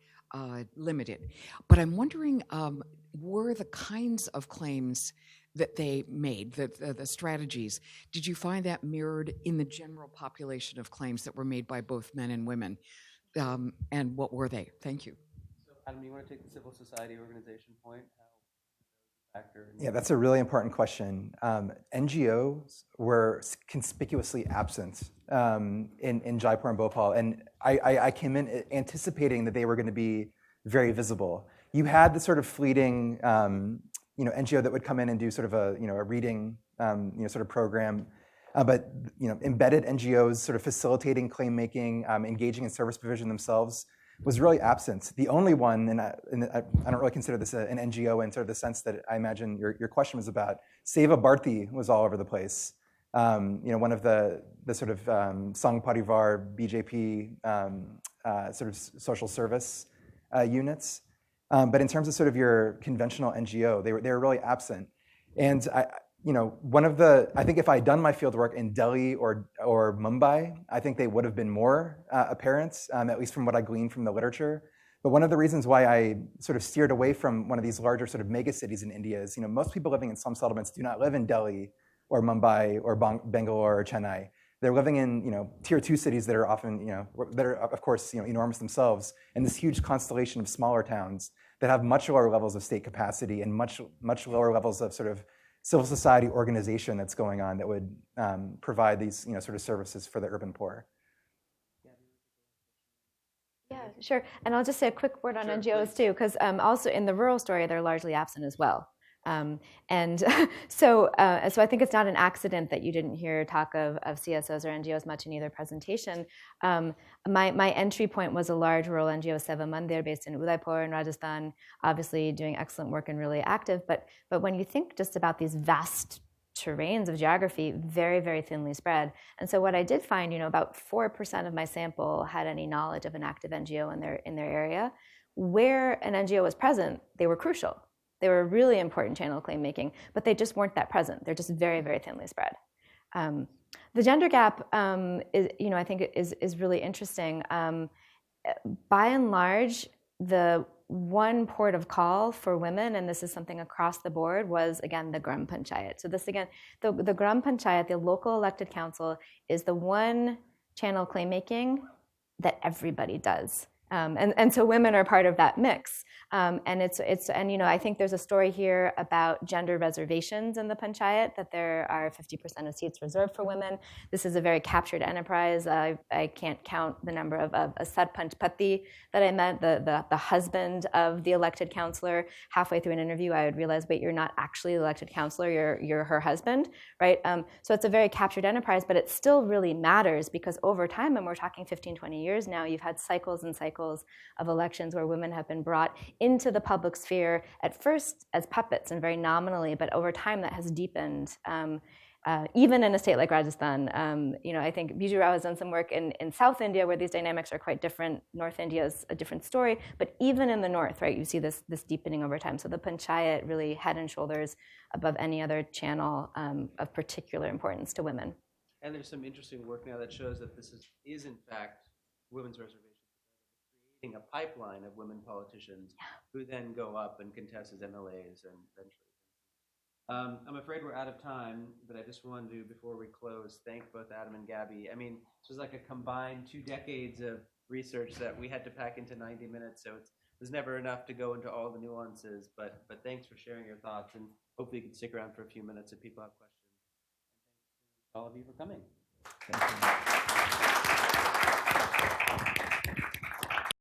limited. But I'm wondering, were the kinds of claims that they made, the strategies, did you find that mirrored in the general population of claims that were made by both men and women? And what were they? Thank you. So Adam, you want to take the civil society organization point? Yeah, that's a really important question. NGOs were conspicuously absent in Jaipur and Bhopal, and I came in anticipating that they were going to be very visible. you had the sort of fleeting NGO that would come in and do sort of a reading sort of program. But embedded NGOs sort of facilitating claim making, engaging in service provision themselves was really absent. The only one, and I don't really consider this an NGO in sort of the sense that I imagine your question was about, Seva Bharti was all over the place. One of the sort of Sangh Parivar BJP sort of social service units. But in terms of sort of your conventional NGO, they were really absent. And I think if I had done my field work in Delhi or Mumbai, I think they would have been more apparent, at least from what I gleaned from the literature. But one of the reasons why I sort of steered away from one of these larger sort of mega cities in India is, most people living in slum settlements do not live in Delhi or Mumbai or Bangalore or Chennai. They're living in, tier 2 cities that are often, that are of course, enormous themselves, and this huge constellation of smaller towns that have much lower levels of state capacity and much lower levels of sort of civil society organization that's going on that would provide these sort of services for the urban poor. Yeah, sure. And I'll just say a quick word on NGOs too, because also in the rural story, they're largely absent as well. So I think it's not an accident that you didn't hear talk of CSOs or NGOs much in either presentation. My entry point was a large rural NGO, Seva Mandir, based in Udaipur in Rajasthan, obviously doing excellent work and really active. But when you think just about these vast terrains of geography, very, very thinly spread. And so what I did find, about 4% of my sample had any knowledge of an active NGO in their area. Where an NGO was present, they were crucial. They were a really important channel of claim making, but they just weren't that present. They're just very, very thinly spread. The gender gap, I think is really interesting. By and large, the one port of call for women, and this is something across the board, was again the Gram Panchayat. So this again, the Gram Panchayat, the local elected council, is the one channel claim making that everybody does. And so women are part of that mix. And I think there's a story here about gender reservations in the panchayat, that there are 50% of seats reserved for women. This is a very captured enterprise. I can't count the number of Sarpanch Pati that I met, the husband of the elected councillor. Halfway through an interview, I would realize, wait, you're not actually the elected councillor, you're her husband, right? So it's a very captured enterprise, but it still really matters because over time, and we're talking 15, 20 years now, you've had cycles and cycles of elections where women have been brought into the public sphere, at first as puppets and very nominally, but over time that has deepened. Even in a state like Rajasthan, I think Biju Rao has done some work in South India where these dynamics are quite different. North India is a different story, but even in the north, right, you see this deepening over time. So the panchayat really head and shoulders above any other channel of particular importance to women. And there's some interesting work now that shows that this is in fact women's reservation. A pipeline of women politicians who then go up and contest as MLAs and eventually. I'm afraid we're out of time, but I just wanted to, before we close, thank both Adam and Gabby. I mean, this was like a combined 2 decades of research that we had to pack into 90 minutes, so it was never enough to go into all the nuances, but thanks for sharing your thoughts, and hopefully you can stick around for a few minutes if people have questions. And thanks to all of you for coming. Thank you.